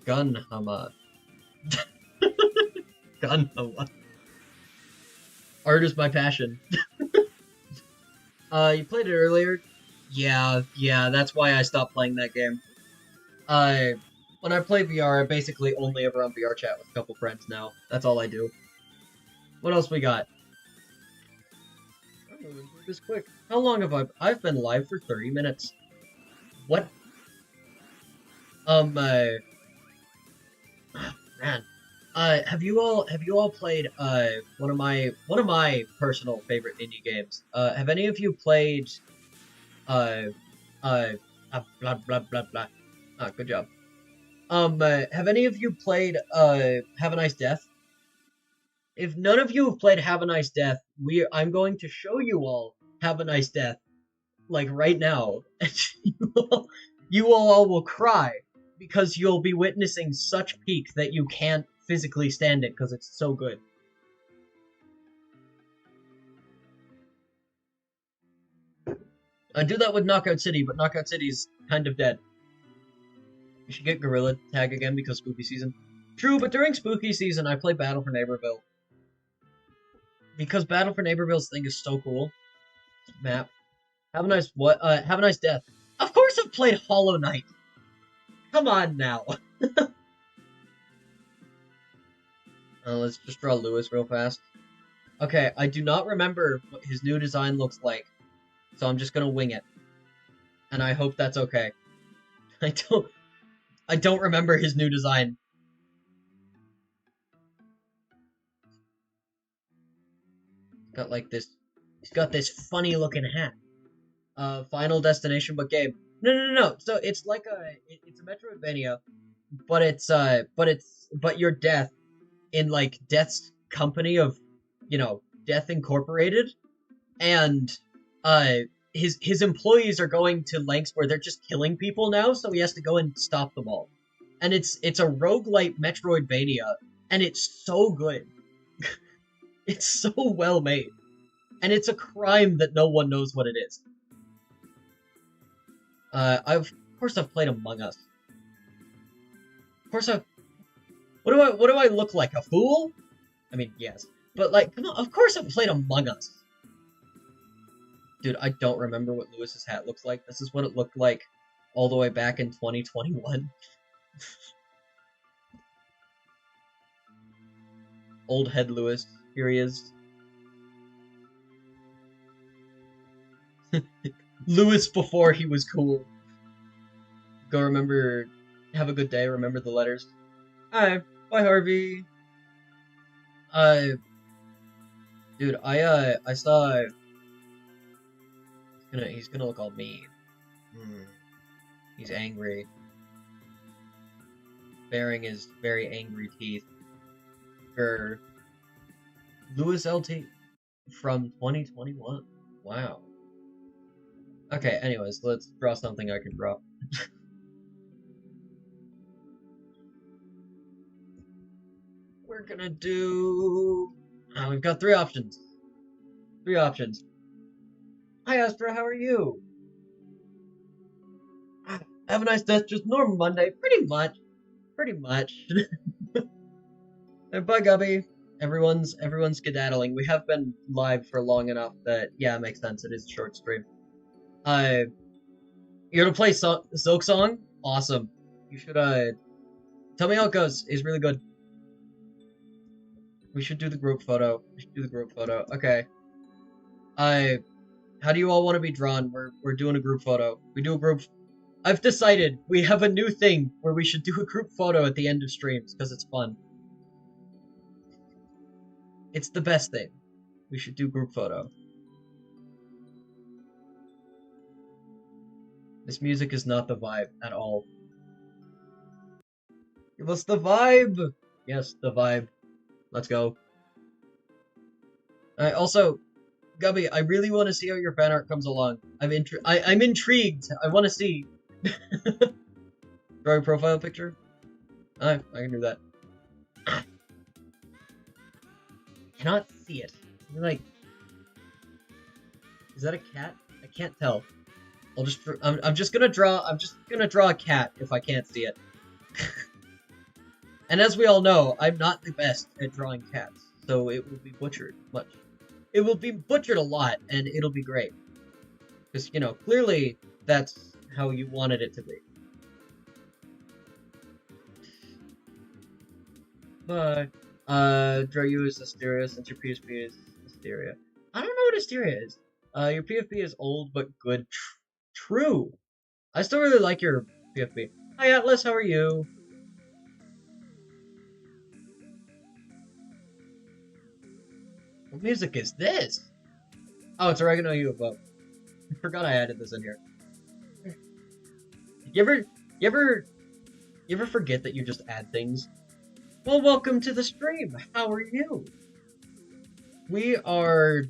Gunhama. Gunhama. Art is my passion. You played it earlier? Yeah, that's why I stopped playing that game. When I play VR, I basically only ever on VR chat with a couple friends now. That's all I do. What else we got? I'm moving through this quick. How long have I've been live for 30 minutes. What? Man. Have you all played one of my personal favorite indie games? Have any of you played uh uh, blah blah blah blah? Ah, good job. Have any of you played Have a Nice Death? If none of you have played Have a Nice Death, I'm going to show you all Have a Nice Death like right now. You all will cry because you'll be witnessing such peak that you can't physically stand it because it's so good. I do that with Knockout City, but Knockout City's kind of dead. You should get Gorilla Tag again because spooky season. True, but during spooky season, I play Battle for Neighborville because Battle for Neighborville's thing is so cool. Map. Have a nice what? Have a nice death. Of course, I've played Hollow Knight. Come on now. Let's just draw Lewis real fast. Okay, I do not remember what his new design looks like, so I'm just gonna wing it, and I hope that's okay. I don't remember his new design. Got like this. He's got this funny looking hat. Final Destination, but Gabe. No. So it's like it's a Metroidvania, but you're Death in like Death's company of, Death Incorporated, and uh, his employees are going to lengths where they're just killing people now, so he has to go and stop them all. And it's a roguelite Metroidvania, and it's so good. It's so well made. And it's a crime that no one knows what it is. Of course I've played Among Us. Of course I've... What do I look like? A fool? I mean, yes. But like, come on, of course I've played Among Us. Dude, I don't remember what Lewis's hat looks like. This is what it looked like all the way back in 2021. Old head Lewis. Here he is. Lewis before he was cool. Go remember, have a good day, remember the letters. Hi, bye Harvey. Dude, I saw, he's gonna look all mean. He's angry. Baring his very angry teeth. For Lewis LT from 2021. Wow. Okay, anyways, let's draw something I can draw. We're gonna do... we've got three options. Three options. Hi, Astra, how are you? Have a nice death, just normal Monday. Pretty much. Pretty much. And bye, Gubby. Everyone's skedaddling. We have been live for long enough that, yeah, it makes sense. It is a short stream. You're gonna play Silk Song? Awesome. You should, tell me how it goes. It's really good. We should do the group photo. Okay. How do you all want to be drawn? We're doing a group photo. We do a group... I've decided we have a new thing where we should do a group photo at the end of streams, because it's fun. It's the best thing. We should do group photo. This music is not the vibe at all. Give us the vibe! Yes, the vibe. Let's go. Also, Gubby, I really want to see how your fan art comes along. I'm intrigued. I want to see. Draw a profile picture? I can do that. Cannot see it. Like, is that a cat? I can't tell. I'm just gonna draw a cat if I can't see it. And as we all know, I'm not the best at drawing cats, so it will be butchered much. It will be butchered a lot, and it'll be great. Because, clearly that's how you wanted it to be. Bye. Draw you as Asteria since your PSP is Asteria. I don't know what Asteria is. Your PFP is old but good. True. I still really like your PFP. Hi Atlas, how are you? What music is this? Oh, it's Oregano UFO. I forgot I added this in here. You ever, you ever, you ever forget that you just add things? Well, welcome to the stream. How are you? We are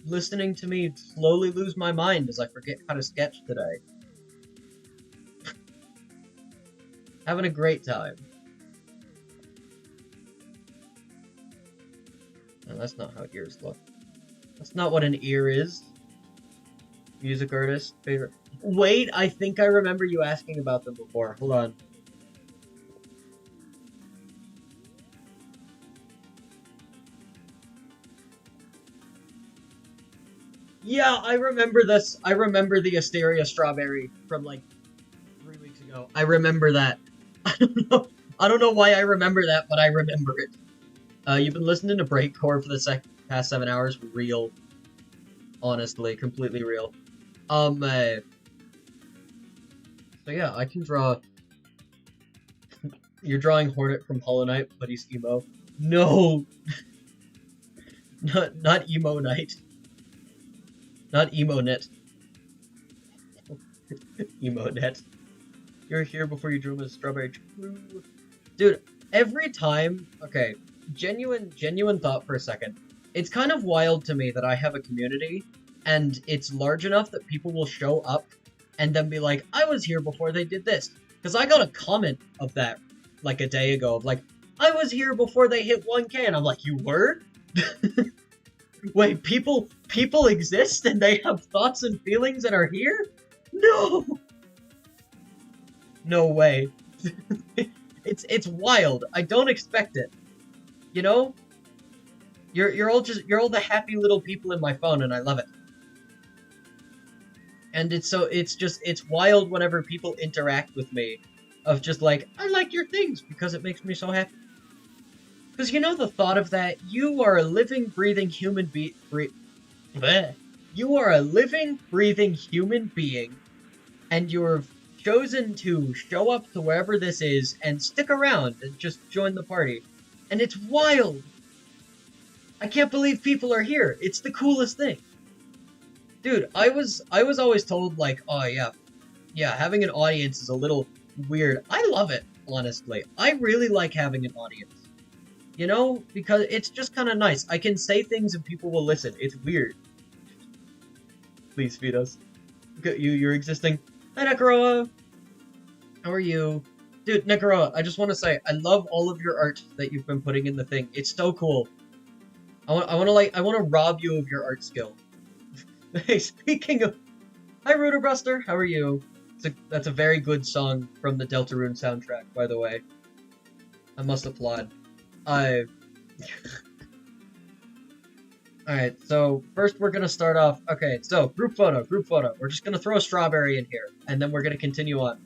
listening to me slowly lose my mind as I forget how to sketch today. Having a great time. No, that's not how ears look. That's not what an ear is. Music artist, favorite. Wait, I think I remember you asking about them before. Hold on. Yeah, I remember this. I remember the Asteria strawberry from like 3 weeks ago. I remember that. I don't know. I don't know why I remember that, but I remember it. You've been listening to Breakcore for the past 7 hours. Real. Honestly, completely real. So yeah, I can draw. You're drawing Hornet from Hollow Knight, but he's emo. No! Not emo knight. Not emo net. Emo net. You're here before you drew him as strawberry. Dude, every time. Okay, genuine thought for a second. It's kind of wild to me that I have a community, and it's large enough that people will show up and then be like, I was here before they did this. Because I got a comment of that like a day ago of like, I was here before they hit 1K, and I'm like, you were? Wait, people exist and they have thoughts and feelings and are here? No! No way. It's wild. I don't expect it. You know? You're all the happy little people in my phone, and I love it. And it's wild whenever people interact with me, of just like, I like your things because it makes me so happy. Because you know the thought of that, you are a living, breathing human You are a living, breathing human being, and you're chosen to show up to wherever this is and stick around and just join the party. And it's wild! I can't believe people are here. It's the coolest thing. Dude, I was always told, like, oh yeah, having an audience is a little weird. I love it, honestly. I really like having an audience. You know? Because it's just kind of nice. I can say things and people will listen. It's weird. Please feed us. You're existing. Hi, Necroa! How are you? Dude, Necroa, I just want to say, I love all of your art that you've been putting in the thing. It's so cool. I want to rob you of your art skill. Hey, speaking of... Hi, Ruderbuster, how are you? That's a very good song from the Deltarune soundtrack, by the way. I must applaud. Alright, so first we're gonna start off... Okay, so, group photo. We're just gonna throw a strawberry in here, and then we're gonna continue on.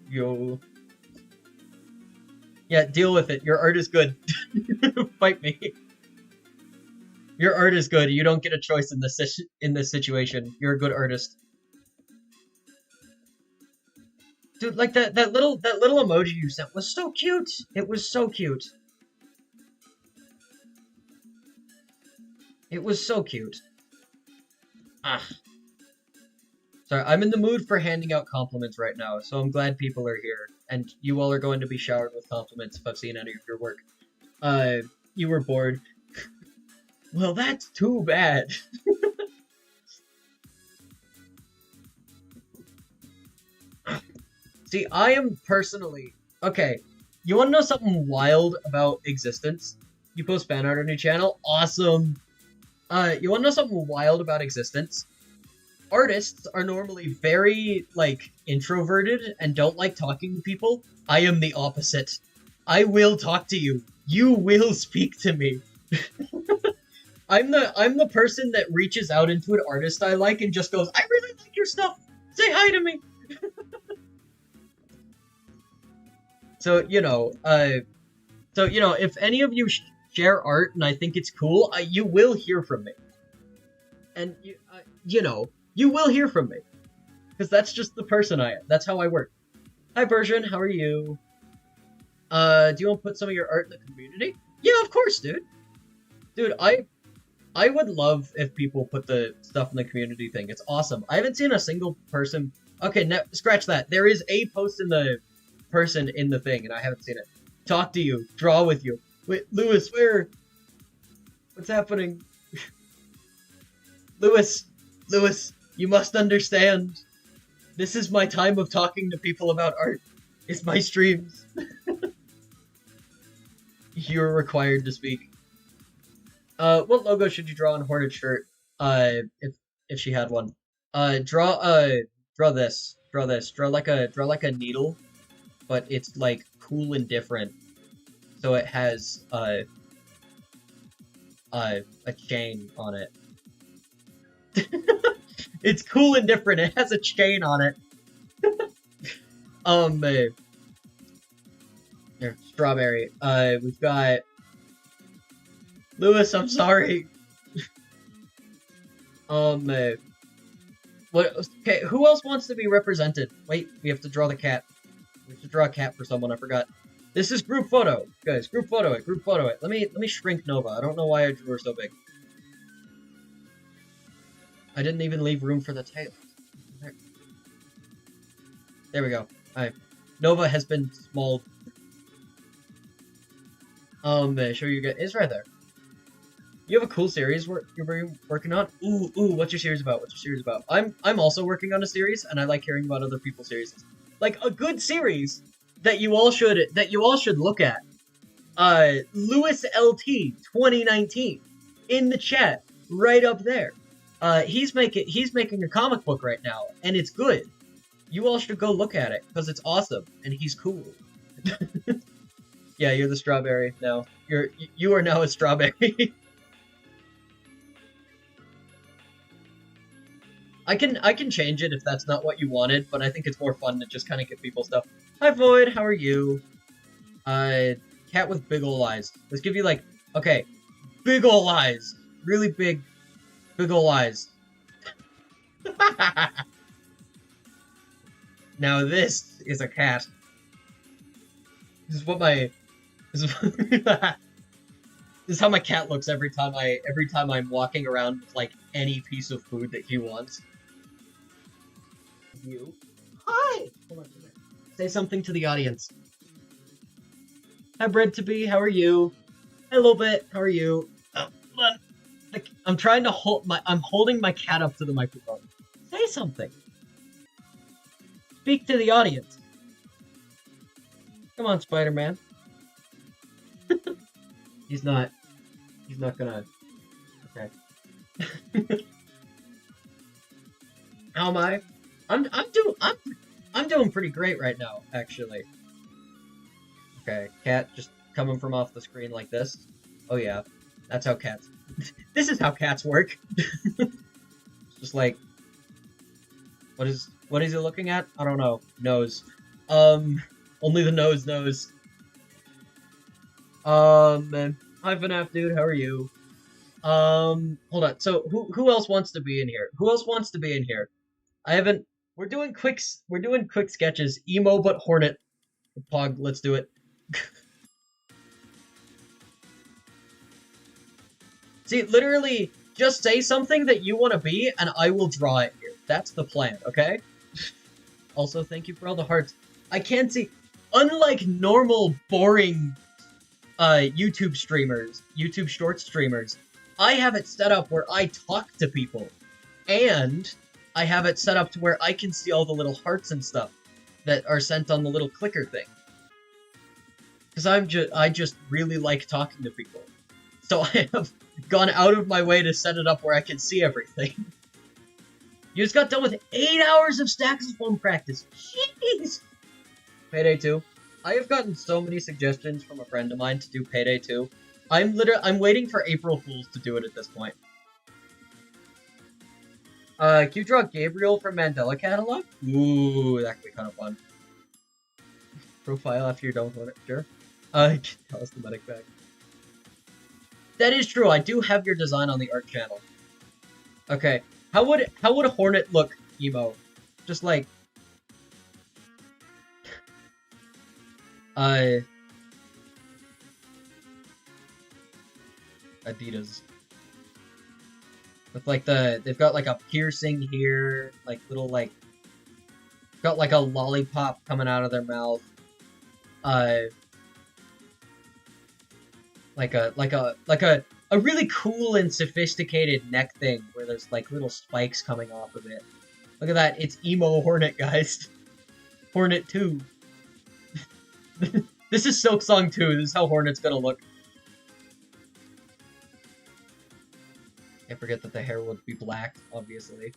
Yo. Yeah, deal with it. Your art is good. Fight me. Your art is good. You don't get a choice in this situation. You're a good artist. Dude, like that little emoji you sent was so cute. It was so cute. It was so cute. Ah. Sorry, I'm in the mood for handing out compliments right now, so I'm glad people are here. And you all are going to be showered with compliments if I've seen any of your work. You were bored. Well, that's too bad. See, I am personally... Okay, you want to know something wild about existence? You post fan art on your channel? Awesome! You want to know something wild about existence? Artists are normally very, like, introverted and don't like talking to people. I am the opposite. I will talk to you. You will speak to me. I'm the person that reaches out into an artist I like and just goes, I really like your stuff. Say hi to me. So, you know, if any of you share art and I think it's cool, you will hear from me. And, you will hear from me. Because that's just the person I am. That's how I work. Hi, Version. How are you? Do you want to put some of your art in the community? Yeah, of course, dude. Dude, I would love if people put the stuff in the community thing. It's awesome. I haven't seen a single person. Okay, scratch that. There is a post in the person in the thing, and I haven't seen it. Talk to you, draw with you. Wait, Lewis, where? What's happening? Lewis, Lewis, you must understand. This is my time of talking to people about art. It's my streams. You're required to speak. What logo should you draw on Hornet shirt? If she had one. Draw this. Draw this. Draw like a needle, but it's like cool and different. So it has a chain on it. It's cool and different. It has a chain on it. Here, strawberry. We've got Lewis. I'm sorry. What? Okay, who else wants to be represented? Wait, we have to draw the cat. We have to draw a cat for someone. I forgot. This is group photo, guys. Group photo it. Group photo it. Let me shrink Nova. I don't know why I drew her so big. I didn't even leave room for the tail. There we go. Alright. Nova has been small. Show you guys. It's right there. You have a cool series you're working on? Ooh, what's your series about? What's your series about? I'm also working on a series, and I like hearing about other people's series. Like a good series that you all should look at. Lewis LT 2019 in the chat right up there. He's making a comic book right now, and it's good. You all should go look at it because it's awesome and he's cool. Yeah, you're the strawberry now. You are now a strawberry. I can change it if that's not what you wanted, but I think it's more fun to just kind of give people stuff. Hi Void, how are you? Cat with big ol' eyes. Let's give you like, okay, big ol' eyes, really big ol' eyes. Now this is a cat. This is what my this is how my cat looks every time I'm walking around with like any piece of food that he wants. You. Hi. Hold on. Say something to the audience. Hi, Bread to be. How are you? Hello, Bit. How are you? Hold on. I'm trying to I'm holding my cat up to the microphone. Say something. Speak to the audience. Come on, Spider-Man. He's not gonna. Okay. How am I? I'm doing pretty great right now, actually. Okay, cat just coming from off the screen like this. Oh yeah, that's how cats. This is how cats work. Just like, what is he looking at? I don't know. Nose. Only the nose knows. Hi FNAF dude, how are you? Hold on. So who else wants to be in here? Who else wants to be in here? I haven't. We're doing quick sketches. Emo but Hornet. Pog. Let's do it. See, literally, just say something that you want to be, and I will draw it here. That's the plan, okay? Also, thank you for all the hearts. I can't see. Unlike normal, boring YouTube streamers, YouTube short streamers, I have it set up where I talk to people. And I have it set up to where I can see all the little hearts and stuff that are sent on the little clicker thing. Because I just really like talking to people. So I have gone out of my way to set it up where I can see everything. You just got done with 8 hours of saxophone practice. Jeez! Payday 2. I have gotten so many suggestions from a friend of mine to do Payday 2. I'm waiting for April Fools to do it at this point. Can you draw Gabriel from Mandela Catalog? Ooh, that could be kind of fun. Profile after you're done with it, sure. Tell us the medic bag. That is true, I do have your design on the art channel. Okay, how would a Hornet look, Emo? Just like... Adidas. With like they've got like a piercing here, like little like, got like a lollipop coming out of their mouth. Like a really cool and sophisticated neck thing where there's like little spikes coming off of it. Look at that, it's emo Hornet, guys. Hornet 2. This is Silksong 2, this is how Hornet's gonna look. I forget that the hair would be black, obviously.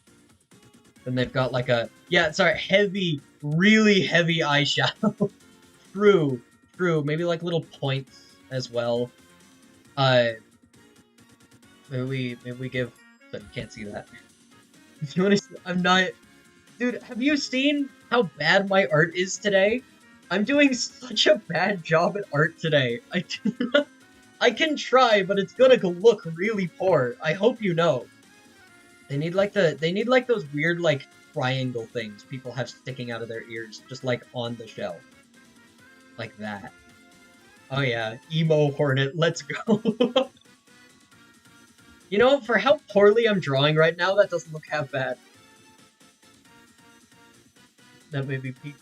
Then they've got like a, yeah, sorry, heavy, really heavy eyeshadow. True, maybe like little points as well. Maybe we give, but you can't see that. You wanna see, I'm not, dude, have you seen how bad my art is today? I'm doing such a bad job at art today. I can try, but it's gonna look really poor. I hope you know. They need like those weird like triangle things people have sticking out of their ears, just like on the shelf. Like that. Oh yeah, emo Hornet, let's go. You know, for how poorly I'm drawing right now, that doesn't look half bad. That may be peak.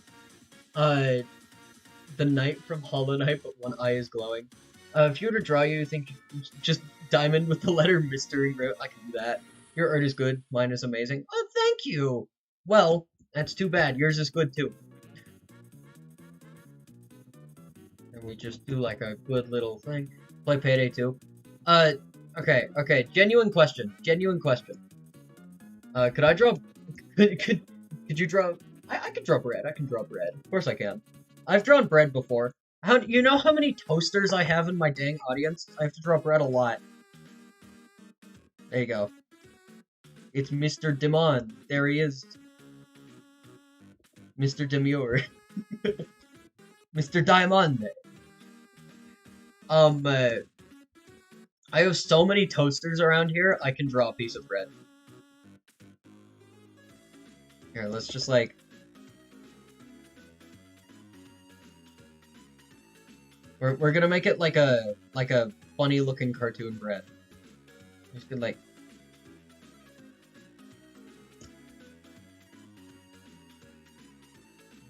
The knight from Hollow Knight, but one eye is glowing. If you were to draw you think just diamond with the letter mystery wrote, I can do that. Your art is good, mine is amazing. Oh, thank you! Well, that's too bad, yours is good too. And we just do like a good little thing. Play Payday 2. Okay, genuine question. Could I draw... Could you draw... I can draw bread, Of course I can. I've drawn bread before. You know how many toasters I have in my dang audience? I have to draw bread a lot. There you go. It's Mr. Demon. There he is. Mr. Demure. Mr. Diamond. I have so many toasters around here, I can draw a piece of bread. Here, let's just like... We're gonna make it like a funny looking cartoon bread. Just gonna like...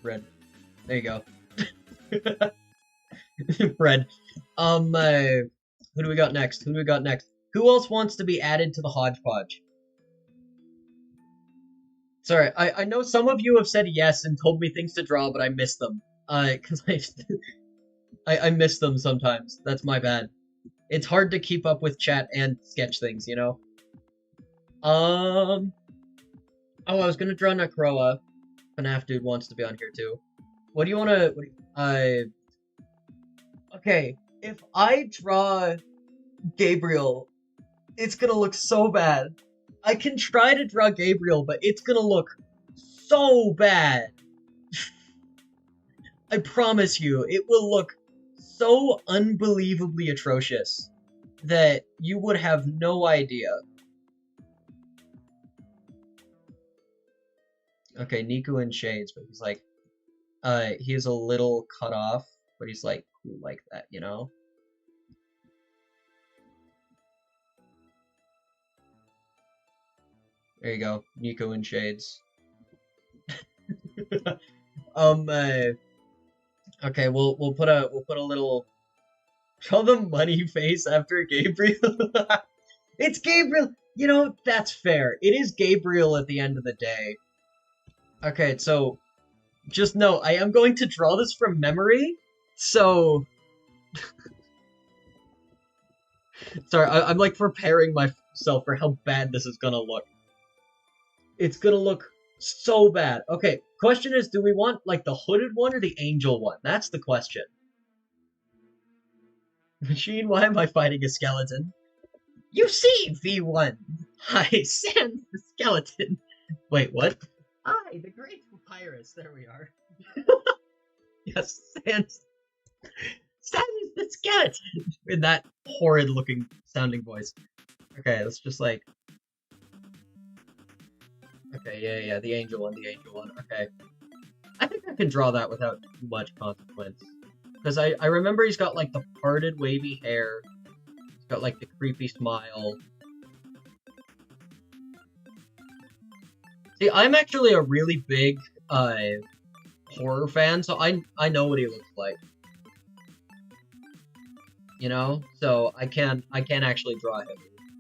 Bread. There you go. Bread. Who do we got next? Who else wants to be added to the hodgepodge? Sorry, I know some of you have said yes and told me things to draw, but I missed them. Cause I miss them sometimes. That's my bad. It's hard to keep up with chat and sketch things, you know? Oh, I was gonna draw Necroa. FNAF dude wants to be on here too. What do you wanna... Okay, if I draw Gabriel, it's gonna look so bad. I can try to draw Gabriel, but it's gonna look so bad. I promise you, it will look so unbelievably atrocious that you would have no idea. Okay, Niku in shades, but he's like, he is a little cut off, but he's like cool like that, you know? There you go, Nico in shades. Okay, we'll put a little, draw the money face after Gabriel. It's Gabriel. You know, that's fair. It is Gabriel at the end of the day. Okay, so just know I am going to draw this from memory. So sorry, I'm like preparing myself for how bad this is gonna look. It's gonna look so bad. Okay, question is, do we want like the hooded one or the angel one? That's the question. Machine, why am I fighting a skeleton? You see, V1! Hi, Sans the skeleton. Wait, what? Hi, the great papyrus. There we are. Yes, Sans the skeleton! In that horrid looking sounding voice. Okay, let's just like... Okay, yeah, the angel one, okay. I think I can draw that without too much consequence. Because I remember he's got, like, the parted, wavy hair. He's He's got like the creepy smile. See, I'm actually a really big horror fan, so I know what he looks like. You know, so I can actually draw him,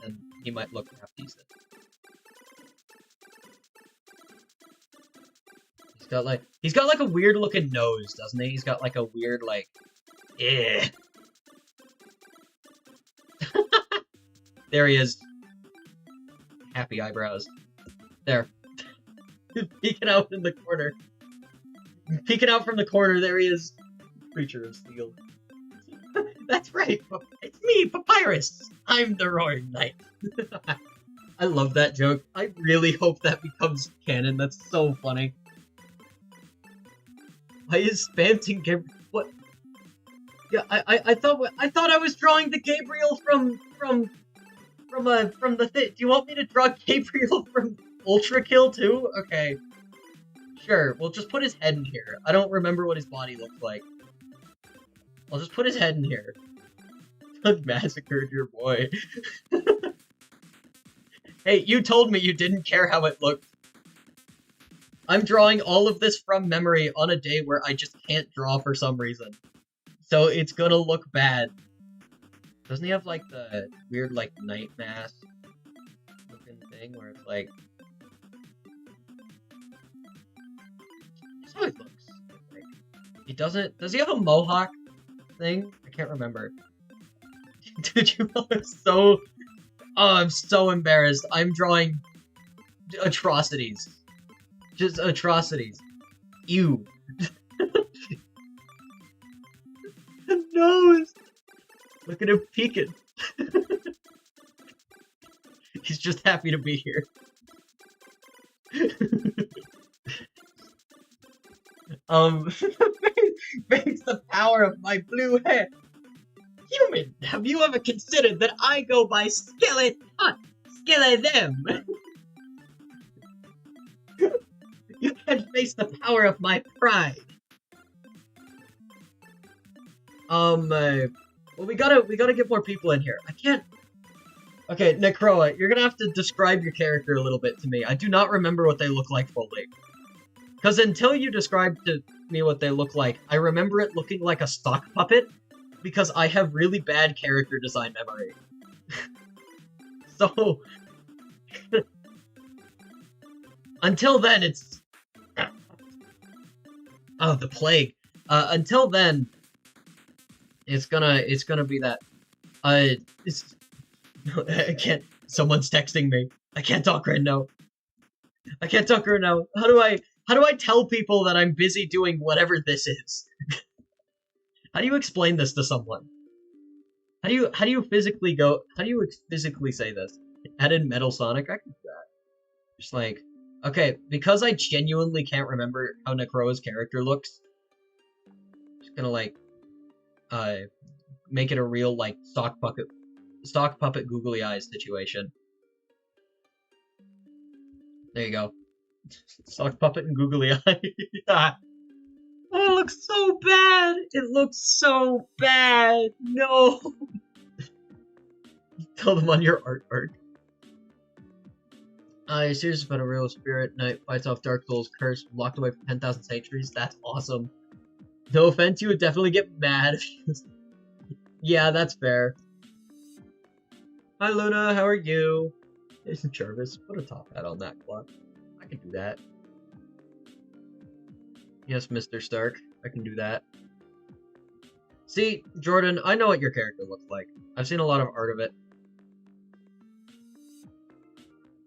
and he might look half decent. He's got like a weird looking nose, doesn't he? He's got like a weird like, eh. There he is. Happy eyebrows. There. Peeking out in the corner. Peeking out from the corner, there he is. Creature of steel. That's right, it's me, Papyrus! I'm the Roaring Knight. I love that joke. I really hope that becomes canon. That's so funny. Why is Phantom Gabriel? What? Yeah, I thought I was drawing the Gabriel from the thing. Do you want me to draw Gabriel from Ultra Kill too? Okay. Sure, we'll just put his head in here. I don't remember what his body looked like. I'll just put his head in here. Doug massacred your boy. Hey, you told me you didn't care how it looked. I'm drawing all of this from memory on a day where I just can't draw for some reason. So it's gonna look bad. Doesn't he have, like, the weird, like, night mask looking thing where it's like... That's how it looks. Like, he doesn't... Does he have a mohawk thing? I can't remember. Dude, you know, it's so... Oh, I'm so embarrassed. I'm drawing atrocities. Just atrocities. Ew. The nose! Look at him peeking. He's just happy to be here. Thanks the power of my blue hair. Human, have you ever considered that I go by Skeleton? Skeleton! You can't face the power of my pride. Well, we gotta get more people in here. I can't... Okay, Necroa, you're gonna have to describe your character a little bit to me. I do not remember what they look like fully. Because until you described to me what they look like, I remember it looking like a stock puppet, because I have really bad character design memory. So... until then, it's... Oh, the plague. Until then, it's gonna be that. I can't. Someone's texting me. I can't talk right now. I can't talk right now. How do I tell people that I'm busy doing whatever this is? How do you explain this to someone? How do you physically say this? Add in Metal Sonic? I can do that. Just like, okay, because I genuinely can't remember how Necroa's character looks, I'm just gonna like make it a real like stock puppet googly eyes situation. There you go. Stock puppet and googly eye. Oh, it looks so bad! It looks so bad! No! Tell them on your artwork. You're serious about a real spirit knight fights off Dark Souls curse, locked away for 10,000 centuries? That's awesome. No offense, you would definitely get mad. Yeah, that's fair. Hi Luna, how are you? Jason Jarvis, put a top hat on that clock. I can do that. Yes, Mr. Stark, I can do that. See, Jordan, I know what your character looks like. I've seen a lot of art of it.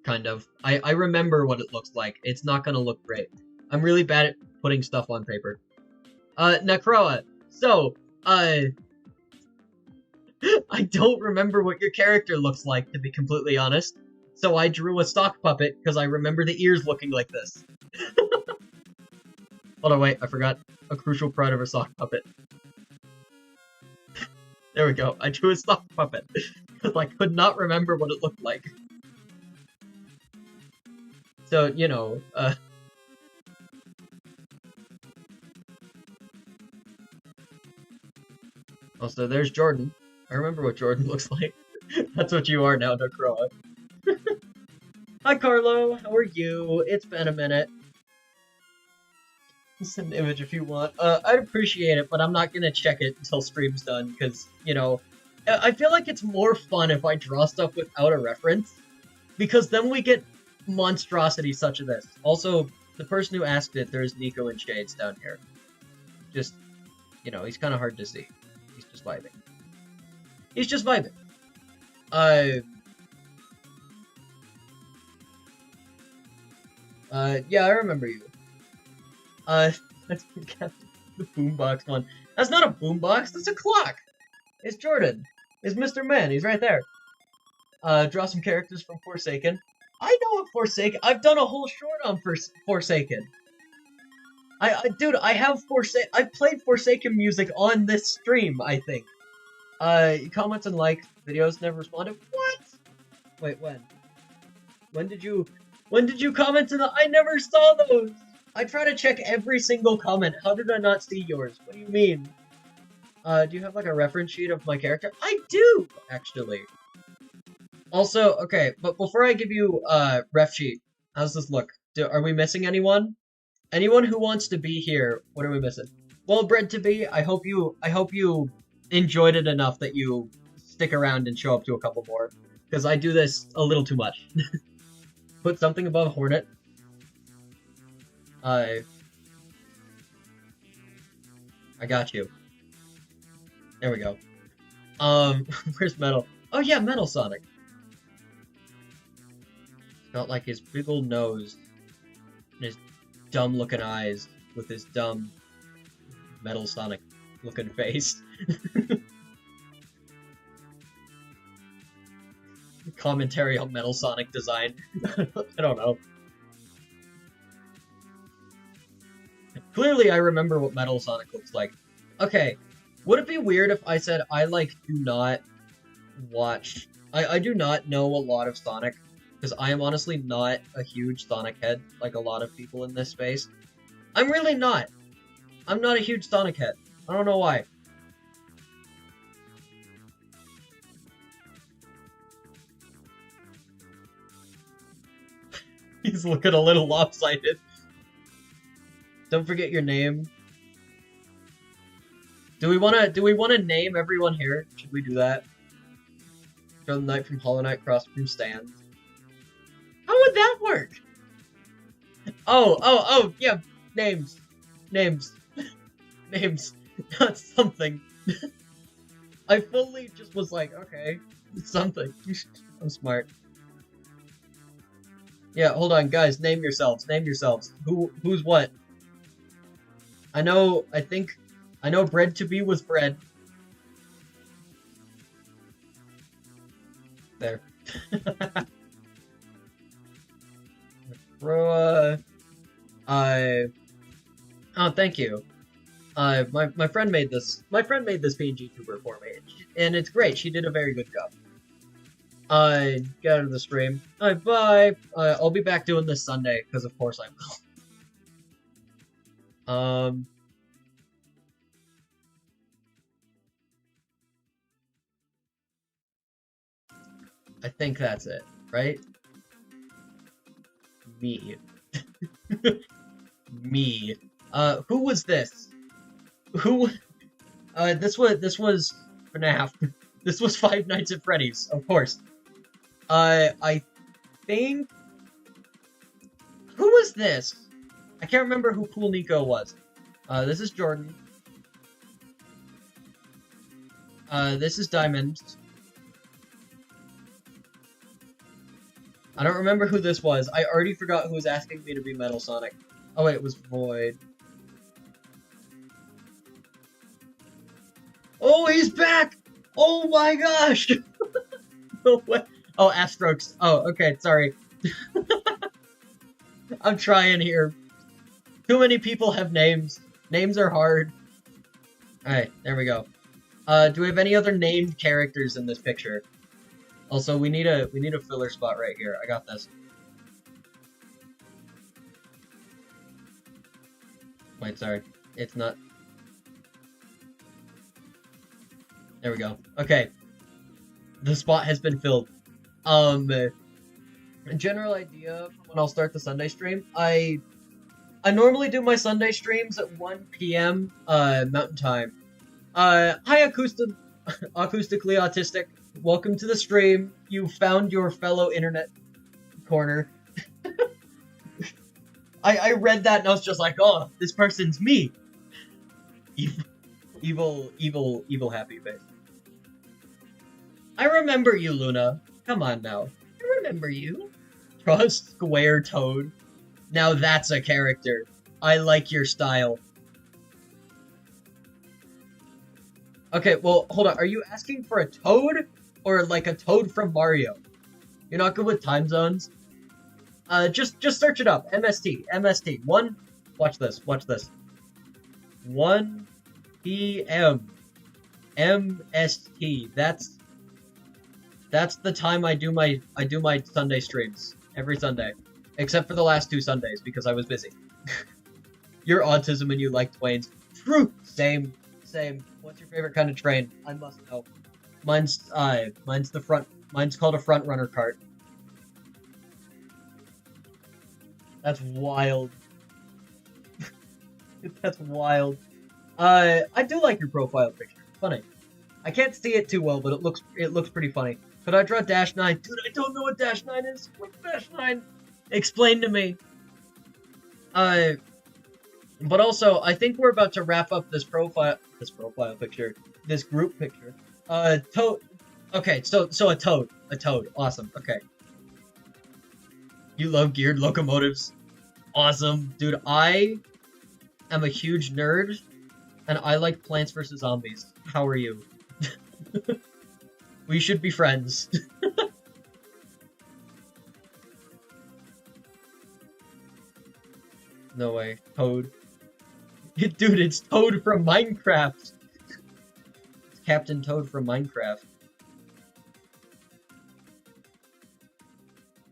Kind of. I remember what it looks like. It's not gonna look great. I'm really bad at putting stuff on paper. Necroa, so, I don't remember what your character looks like, to be completely honest. So I drew a stock puppet, because I remember the ears looking like this. Hold on, wait, I forgot a crucial part of a sock puppet. There we go, I drew a sock puppet, because I could not remember what it looked like. So, you know, Also, there's Jordan. I remember what Jordan looks like. That's what you are now, Necroa. Hi, Carlo. How are you? It's been a minute. Send an image if you want. I'd appreciate it, but I'm not gonna check it until stream's done, because, you know, I feel like it's more fun if I draw stuff without a reference, because then we get monstrosity such as this. Also, the person who asked it, there's Nico and Shades down here. Just, you know, he's kind of hard to see. He's just vibing. He's just vibing. Yeah, I remember you. That's the boombox one. That's not a boombox, that's a clock! It's Jordan. It's Mr. Man, he's right there. Draw some characters from Forsaken. I know what Forsaken. I've done a whole short on Forsaken. Dude, I played Forsaken music on this stream, I think. Comments and like videos never responded. What? Wait, when? When did you comment in the? I never saw those. I try to check every single comment. How did I not see yours? What do you mean? Do you have like a reference sheet of my character? I do, actually. Also, okay, but before I give you ref sheet, how's this look? Are we missing anyone? Anyone who wants to be here? What are we missing? Well, Bred to be. I hope you enjoyed it enough that you stick around and show up to a couple more, because I do this a little too much. Put something above Hornet. I got you. There we go. Where's Metal? Oh yeah, Metal Sonic. Felt like his big old nose and his dumb looking eyes with his dumb Metal Sonic looking face. Commentary on Metal Sonic design. I don't know. Clearly I remember what Metal Sonic looks like. Okay, would it be weird if I said I, like, do not watch... I do not know a lot of Sonic, because I am honestly not a huge Sonic head, like a lot of people in this space. I'm really not. I'm not a huge Sonic head. I don't know why. He's looking a little lopsided. Don't forget your name. Do we wanna name everyone here? Should we do that? Throw the Knight from Hollow Knight cross from Stan. How would that work? Oh, yeah, names. Names. Names. Not something. I fully just was like, okay, something. I'm smart. Yeah, hold on, guys, name yourselves. Name yourselves. Who's what? I know Bred to be was Bred. There. Roa. Oh, thank you. My friend made this. My friend made this PNG tuber for me, and it's great. She did a very good job. Get out of the stream. Alright, bye. I'll be back doing this Sunday, because of course I will. I think that's it, right? Me. Me. Who was this? Who? This was FNAF. This was Five Nights at Freddy's, of course. I think... Who was this? I can't remember who Cool Nico was. This is Jordan. This is Diamond. I don't remember who this was. I already forgot who was asking me to be Metal Sonic. Oh wait, it was Void. Oh, he's back! Oh my gosh! No way. Oh, Astrokes. Oh, okay, sorry. I'm trying here. Too many people have names. Names are hard. Alright, there we go. Do we have any other named characters in this picture? Also, we need a filler spot right here. I got this. Wait, sorry. It's not... There we go. Okay. The spot has been filled. A general idea for when I'll start the Sunday stream. I normally do my Sunday streams at 1 p.m. Mountain Time. Hi acoustically autistic. Welcome to the stream. You found your fellow internet corner. I read that and I was just like, oh, this person's me. Evil happy face. I remember you, Luna. Come on now. I remember you. Trust Square Toad. Now that's a character. I like your style. Okay, well, hold on. Are you asking for a toad? Or like a toad from Mario? You're not good with time zones? Just search it up. MST. Watch this. 1 p.m. MST. That's the time I do my Sunday streams. Every Sunday. Except for the last 2 Sundays, because I was busy. You're autism and you like Twains. True! Same. What's your favorite kind of train? I must know. Mine's called a front runner cart. That's wild. That's wild. I do like your profile picture. Funny. I can't see it too well, but it looks pretty funny. Could I draw Dash 9? Dude, I don't know what Dash 9 is. What's Dash 9? Explain to me. But also, I think we're about to wrap up this profile picture, this group picture. Toad. Okay, so a toad. Awesome. Okay. You love geared locomotives. Awesome. Dude, I am a huge nerd, and I like Plants vs. Zombies. How are you? We should be friends. No way. Toad. Dude, it's Toad from Minecraft. It's Captain Toad from Minecraft.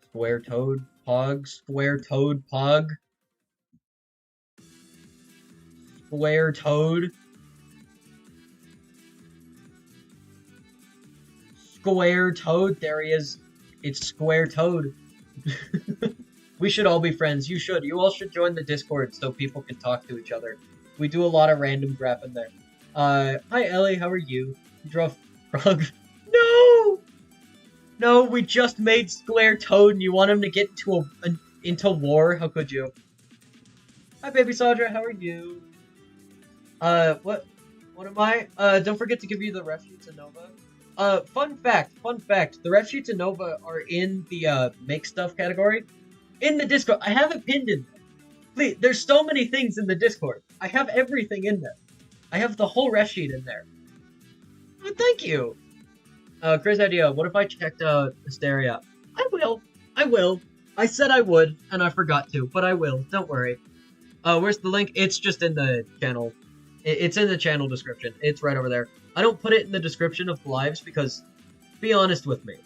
Square Toad Pog. Square Toad Pog. Square Toad. Square Toad. There he is. It's Square Toad. We should all be friends. You should. You all should join the Discord so people can talk to each other. We do a lot of random crap in there. Hi Ellie, how are you? You draw frog. No! No, we just made Square Toad and you want him to get into war? How could you? Hi Baby Sandra, how are you? What am I? Don't forget to give you the ref sheets in Nova. Fun fact, the ref sheets in Nova are in the, make stuff category. In the Discord, I have it pinned in there. Please, there's so many things in the Discord. I have everything in there. I have the whole ref sheet in there. Oh, thank you. Crazy idea. What if I checked out Hysteria? I will. I said I would, and I forgot to, but I will. Don't worry. Where's the link? It's just in the channel. It's in the channel description. It's right over there. I don't put it in the description of the lives because, be honest with me,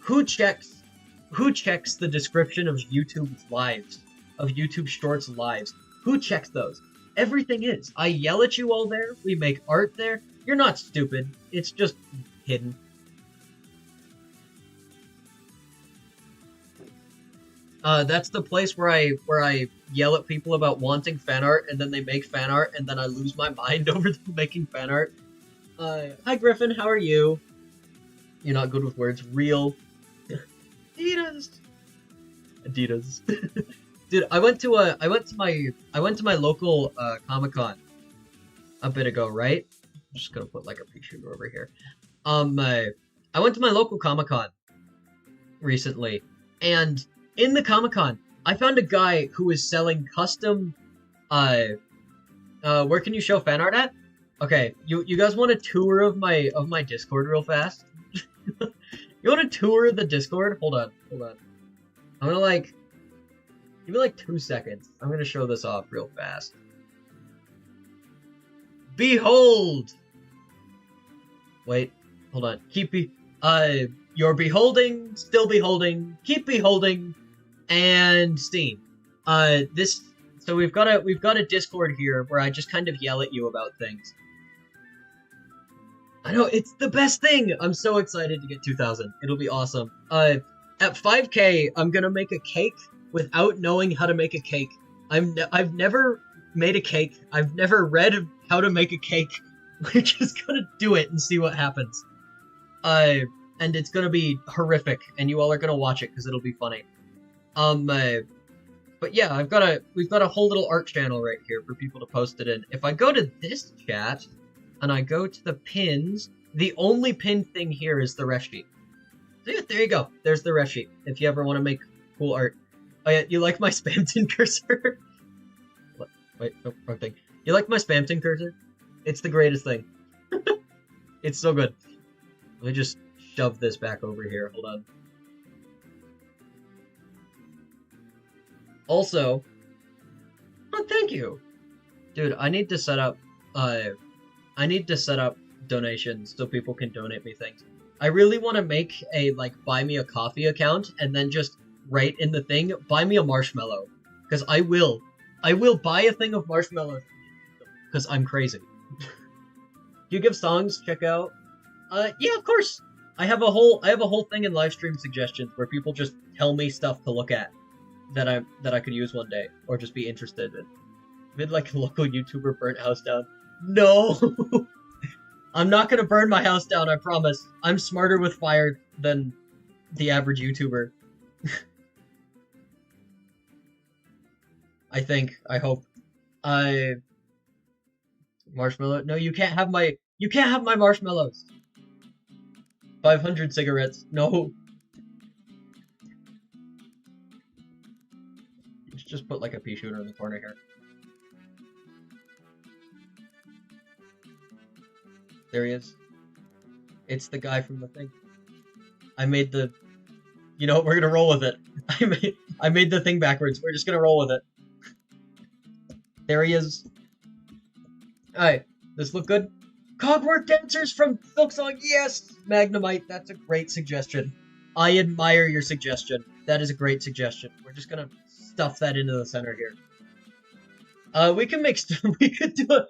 who checks the description of YouTube's lives? Of YouTube Shorts lives? Who checks those? Everything is. I yell at you all there. We make art there. You're not stupid. It's just hidden. That's the place where I yell at people about wanting fan art, and then they make fan art, and then I lose my mind over them making fan art. Hi Griffin, how are you? You're not good with words. Real. Adidas. Dude, I went to my local Comic-Con a bit ago, right? I'm just gonna put like a picture over here. I went to my local Comic-Con recently, and in the Comic-Con, I found a guy who was selling custom where can you show fan art at? Okay, you guys want a tour of my Discord real fast? You want a tour of the Discord? Hold on. I'm gonna give me 2 seconds. I'm gonna show this off real fast. Behold! Wait, hold on. You're beholding, still beholding, keep beholding, and Steam. So we've got a Discord here where I just kind of yell at you about things. I know, it's the best thing! I'm so excited to get 2,000. It'll be awesome. At 5k, I'm gonna make a cake without knowing how to make a cake. I've never made a cake. I've never read how to make a cake. We're just gonna do it and see what happens. And it's gonna be horrific, and you all are gonna watch it because it'll be funny. But yeah, we've got a whole little art channel right here for people to post it in. If I go to this chat and I go to the pins, the only pinned thing here is the ref sheet. So yeah, there you go. There's the ref sheet. If you ever want to make cool art. Oh yeah, you like my Spamton cursor? What? Wait, no, wrong thing. You like my Spamton cursor? It's the greatest thing. It's so good. Let me just shove this back over here. Hold on. Also, oh, thank you, dude. I need to set up donations so people can donate me things. I really want to make a like buy me a coffee account and then just write in the thing, buy me a marshmallow, because I will buy a thing of marshmallows because I'm crazy. You give songs? Check out. Yeah, of course. I have a whole thing in live stream suggestions where people just tell me stuff to look at that I could use one day or just be interested in. Mid like a local YouTuber burnt house down. No, I'm not gonna burn my house down. I promise. I'm smarter with fire than the average YouTuber. I think. I hope. Marshmallow. No, you can't have my marshmallows. 500 cigarettes. No. Just put like a pea shooter in the corner here. There he is. It's the guy from the thing. I made the... You know what? We're gonna roll with it. I made the thing backwards. We're just gonna roll with it. There he is. Alright. This look good? Cogwork dancers from Silksong. Yes! Magnemite. That's a great suggestion. I admire your suggestion. That is a great suggestion. We're just gonna stuff that into the center here. We can make we could do a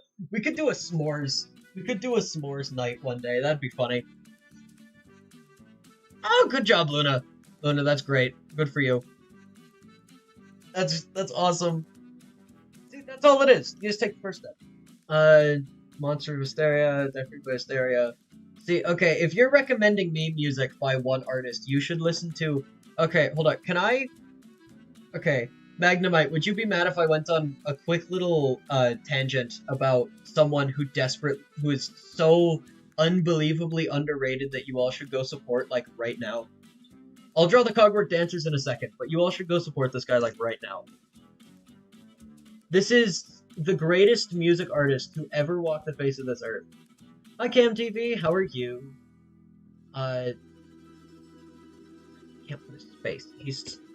s'mores. We could do a s'mores night one day. That'd be funny. Oh, good job, Luna. Luna, that's great. Good for you. That's awesome. See, that's all it is. You just take the first step. Monster of Hysteria, Definitely Hysteria. See, okay, if you're recommending me music by one artist, you should listen to... Okay, hold on. Can I... Okay, Magnemite, would you be mad if I went on a quick little tangent about someone who is so unbelievably underrated that you all should go support, like, right now? I'll draw the Cogwork Dancers in a second, but you all should go support this guy, like, right now. This is the greatest music artist to ever walk the face of this earth. Hi, CamTV, how are you? Can't put his face. He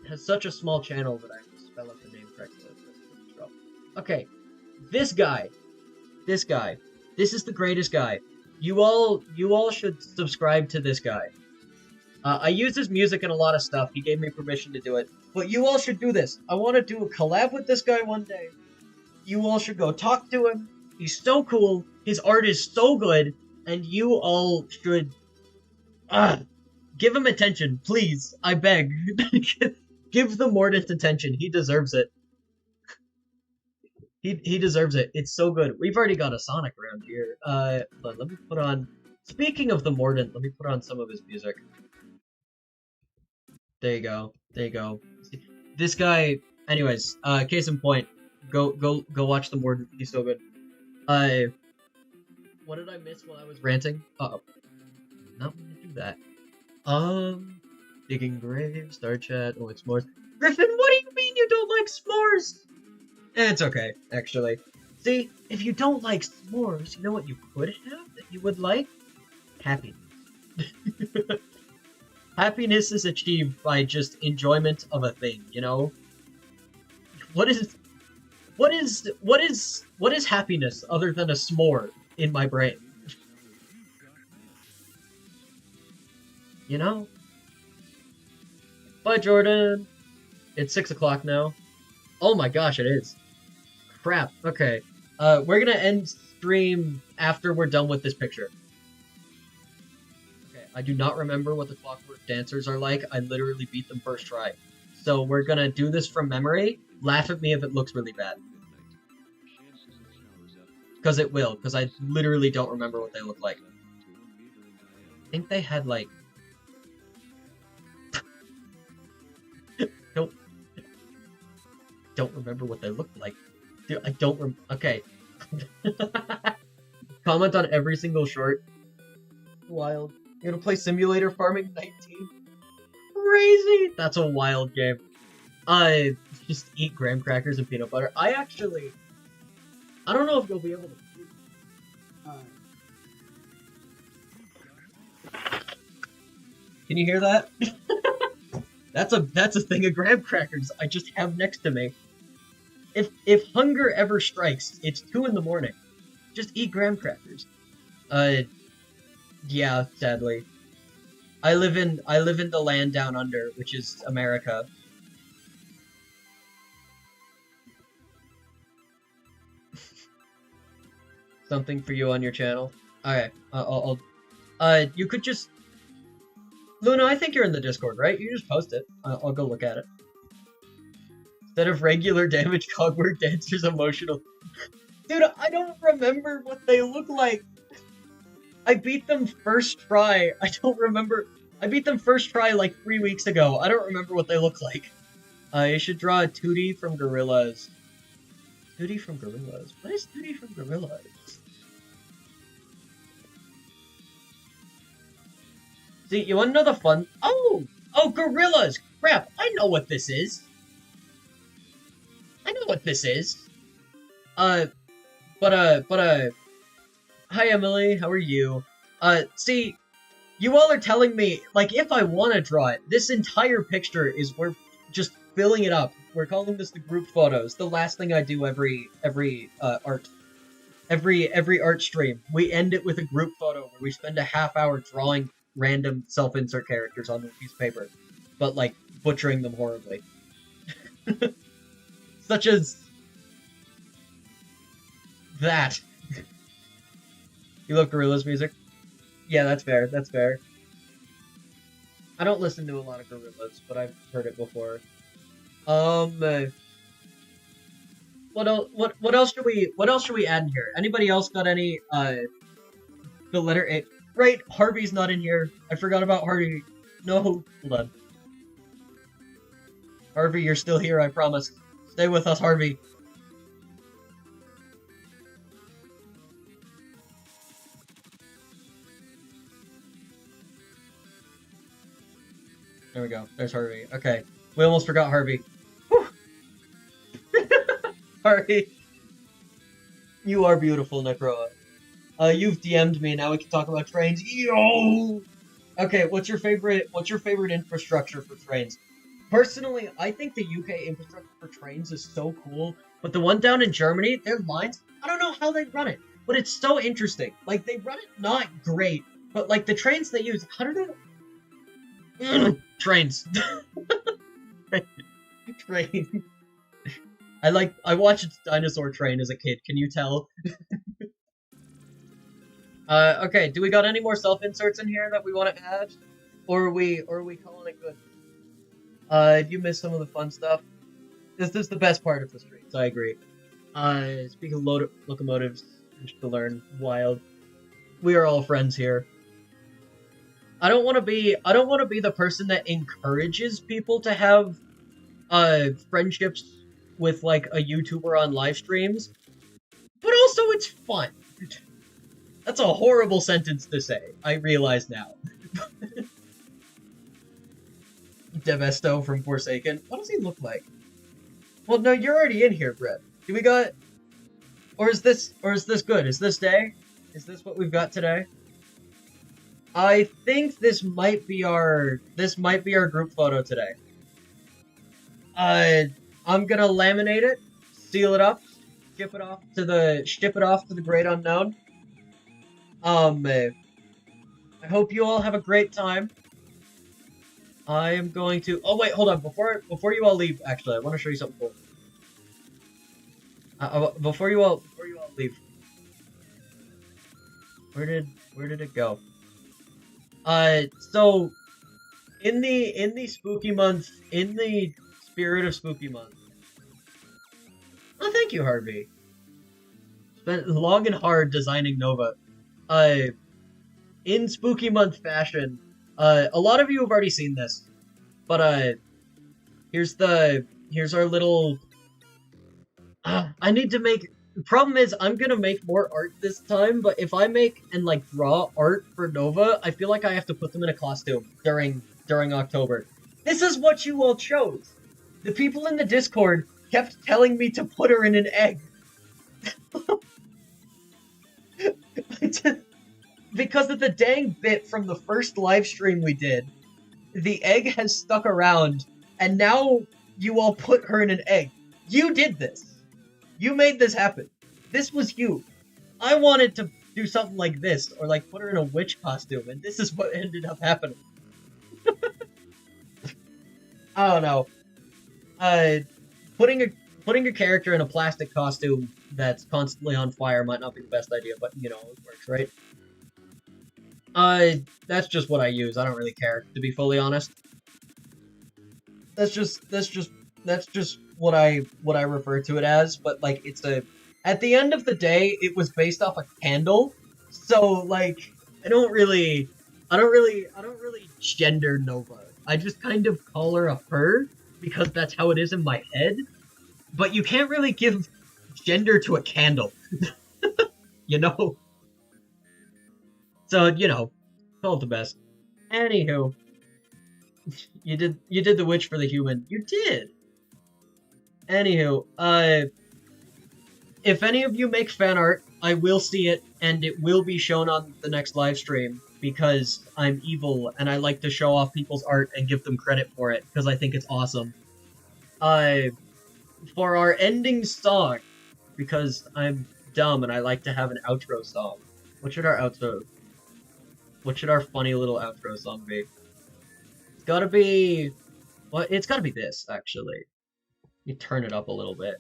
has such a small channel that I have to spell out the name correctly. Okay, this guy. This is the greatest guy. You all should subscribe to this guy. I use his music in a lot of stuff. He gave me permission to do it. But you all should do this. I want to do a collab with this guy one day. You all should go talk to him. He's so cool. His art is so good. And you all should... give him attention, please. I beg. Give the Mordant attention. He deserves it. He deserves it. It's so good. We've already got a Sonic around here. Let me put on... Speaking of the Mordant, let me put on some of his music. There you go. There you go. This guy... Anyways, case in point. Go watch the Mordant. He's so good. What did I miss while I was ranting? Uh-oh. Not gonna do that. Digging grave, Star Chat, oh, like s'mores. Griffin, what do you mean you don't like s'mores? It's okay, actually. See, if you don't like s'mores, you know what you could have that you would like? Happiness. Happiness is achieved by just enjoyment of a thing, you know? What is happiness other than a s'more in my brain? You know? Bye, Jordan! It's 6 o'clock now. Oh my gosh, it is. Crap, okay. We're gonna end stream after we're done with this picture. I do not remember what the Clockwork Dancers are like. I literally beat them first try. So we're gonna do this from memory. Laugh at me if it looks really bad. Because it will, because I literally don't remember what they look like. I think they had like... don't remember what they looked like. Dude, I don't okay. Comment on every single short. Wild. You're gonna play Simulator Farming 19? Crazy! That's a wild game. I just eat graham crackers and peanut butter. I don't know if you'll be able to. Can you hear that? That's a thing of graham crackers I just have next to me. If hunger ever strikes, it's 2 in the morning. Just eat graham crackers. Yeah, sadly. I live in the land down under, which is America. Something for you on your channel. Okay, you could just... Luna, I think you're in the Discord, right? You just post it. I'll go look at it. Instead of regular damage, Clockwork Dancer's emotional... Dude, I don't remember what they look like! I beat them first try. I don't remember... I beat them first try like 3 weeks ago. I don't remember what they look like. I should draw a Tootie from Gorillaz. Tootie from Gorillaz? What is Tootie from Gorillaz? See, you wanna know the fun... Oh! Oh, Gorillaz! Crap, I know what this is! I know what this is! Hi Emily, how are you? See, you all are telling me, like, if I want to draw it, this entire picture is, we're just filling it up. We're calling this the group photos. The last thing I do every art stream. We end it with a group photo where we spend a half hour drawing random self-insert characters on a piece of paper, but, like, butchering them horribly. Such as... that. You love Gorillaz music? Yeah, that's fair, that's fair. I don't listen to a lot of Gorillaz, but I've heard it before. What else should we add in here? Anybody else got any, the letter A? Right, Harvey's not in here. I forgot about Harvey. No, hold on. Harvey, you're still here, I promise. Stay with us, Harvey. There we go. There's Harvey. Okay. We almost forgot Harvey. Harvey. You are beautiful, Necroa. You've DM'd me, now we can talk about trains. Yo! Okay, what's your favorite infrastructure for trains? Personally, I think the UK infrastructure for trains is so cool, but the one down in Germany, their lines, I don't know how they run it, but it's so interesting. Like, they run it not great, but, like, the trains they use, I don't know. Trains. Train. I watched Dinosaur Train as a kid, can you tell? Okay, do we got any more self-inserts in here that we want to add? Or are we calling it good? If you missed some of the fun stuff, this is the best part of the streets, I agree. Speaking of locomotives, to learn, wild. We are all friends here. I don't want to be the person that encourages people to have friendships with like a YouTuber on live streams, but also it's fun. That's a horrible sentence to say. I realize now. Devesto from Forsaken. What does he look like? Well, no, you're already in here, Brett. Do we got? Or is this good? Is this day? Is this what we've got today? I think this might be our group photo today. I'm gonna laminate it, seal it up, ship it off to the great unknown. I hope you all have a great time. I am going to... Oh, wait, hold on. Before you all leave, actually, I want to show you something cool. Before you all leave. Where did it go? So in the spooky month, in the spirit of spooky month. Oh, thank you, Harvey. Spent long and hard designing Nova. Uh, in spooky month fashion, a lot of you have already seen this, but here's our little. I need to make. The problem is I'm gonna make more art this time, but if I make and like draw art for Nova, I feel like I have to put them in a costume during October. This is what you all chose. The people in the Discord kept telling me to put her in an egg. Because of the dang bit from the first live stream we did, the egg has stuck around, and now you all put her in an egg. You did this. You made this happen. This was you. I wanted to do something like this, or like put her in a witch costume, and this is what ended up happening. I don't know. Putting a character in a plastic costume that's constantly on fire might not be the best idea, but you know, it works, right? That's just what I use. I don't really care, to be fully honest. That's just what I refer to it as, but like it's at the end of the day, it was based off a candle. So like I don't really gender Nova. I just kind of call her a her because that's how it is in my head. But you can't really give gender to a candle. You know? So, you know, call it the best. Anywho, you did the witch for the human. You did. Anywho, if any of you make fan art, I will see it, and it will be shown on the next live stream, because I'm evil, and I like to show off people's art and give them credit for it, because I think it's awesome. For our ending song, because I'm dumb and I like to have an outro song. What should our funny little outro song be? It's gotta be... Well, it's gotta be this, actually. You turn it up a little bit.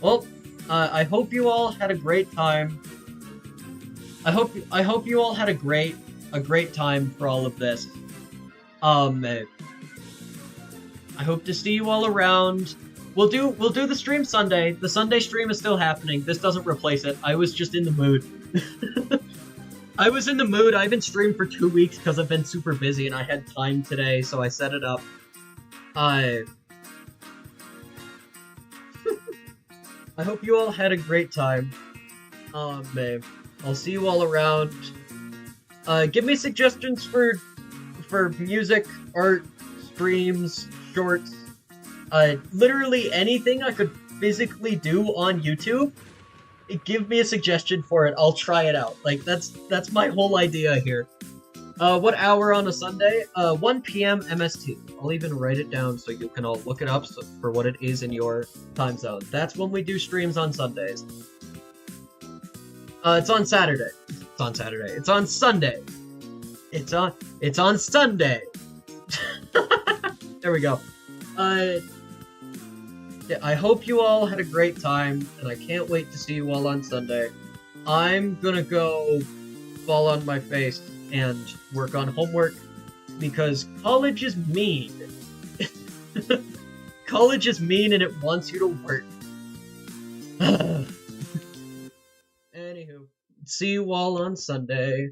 Well, I hope you all had a great time. I hope you all had a great time for all of this. I hope to see you all around. We'll do the stream Sunday. The Sunday stream is still happening. This doesn't replace it. I was just in the mood. I was in the mood. I haven't streamed for 2 weeks because I've been super busy and I had time today, so I set it up. I hope you all had a great time. I'll see you all around. Give me suggestions for music, art, streams, shorts, literally anything I could physically do on YouTube. Give me a suggestion for it. I'll try it out. Like that's my whole idea here. What hour on a Sunday? 1 p.m. MST. I'll even write it down so you can all look it up for what it is in your time zone. That's when we do streams on Sundays. It's on Saturday. It's on Saturday. It's on Sunday. It's on Sunday. There we go. I hope you all had a great time, and I can't wait to see you all on Sunday. I'm gonna go fall on my face and work on homework, because college is mean. College is mean and it wants you to work. Anywho, see you all on Sunday.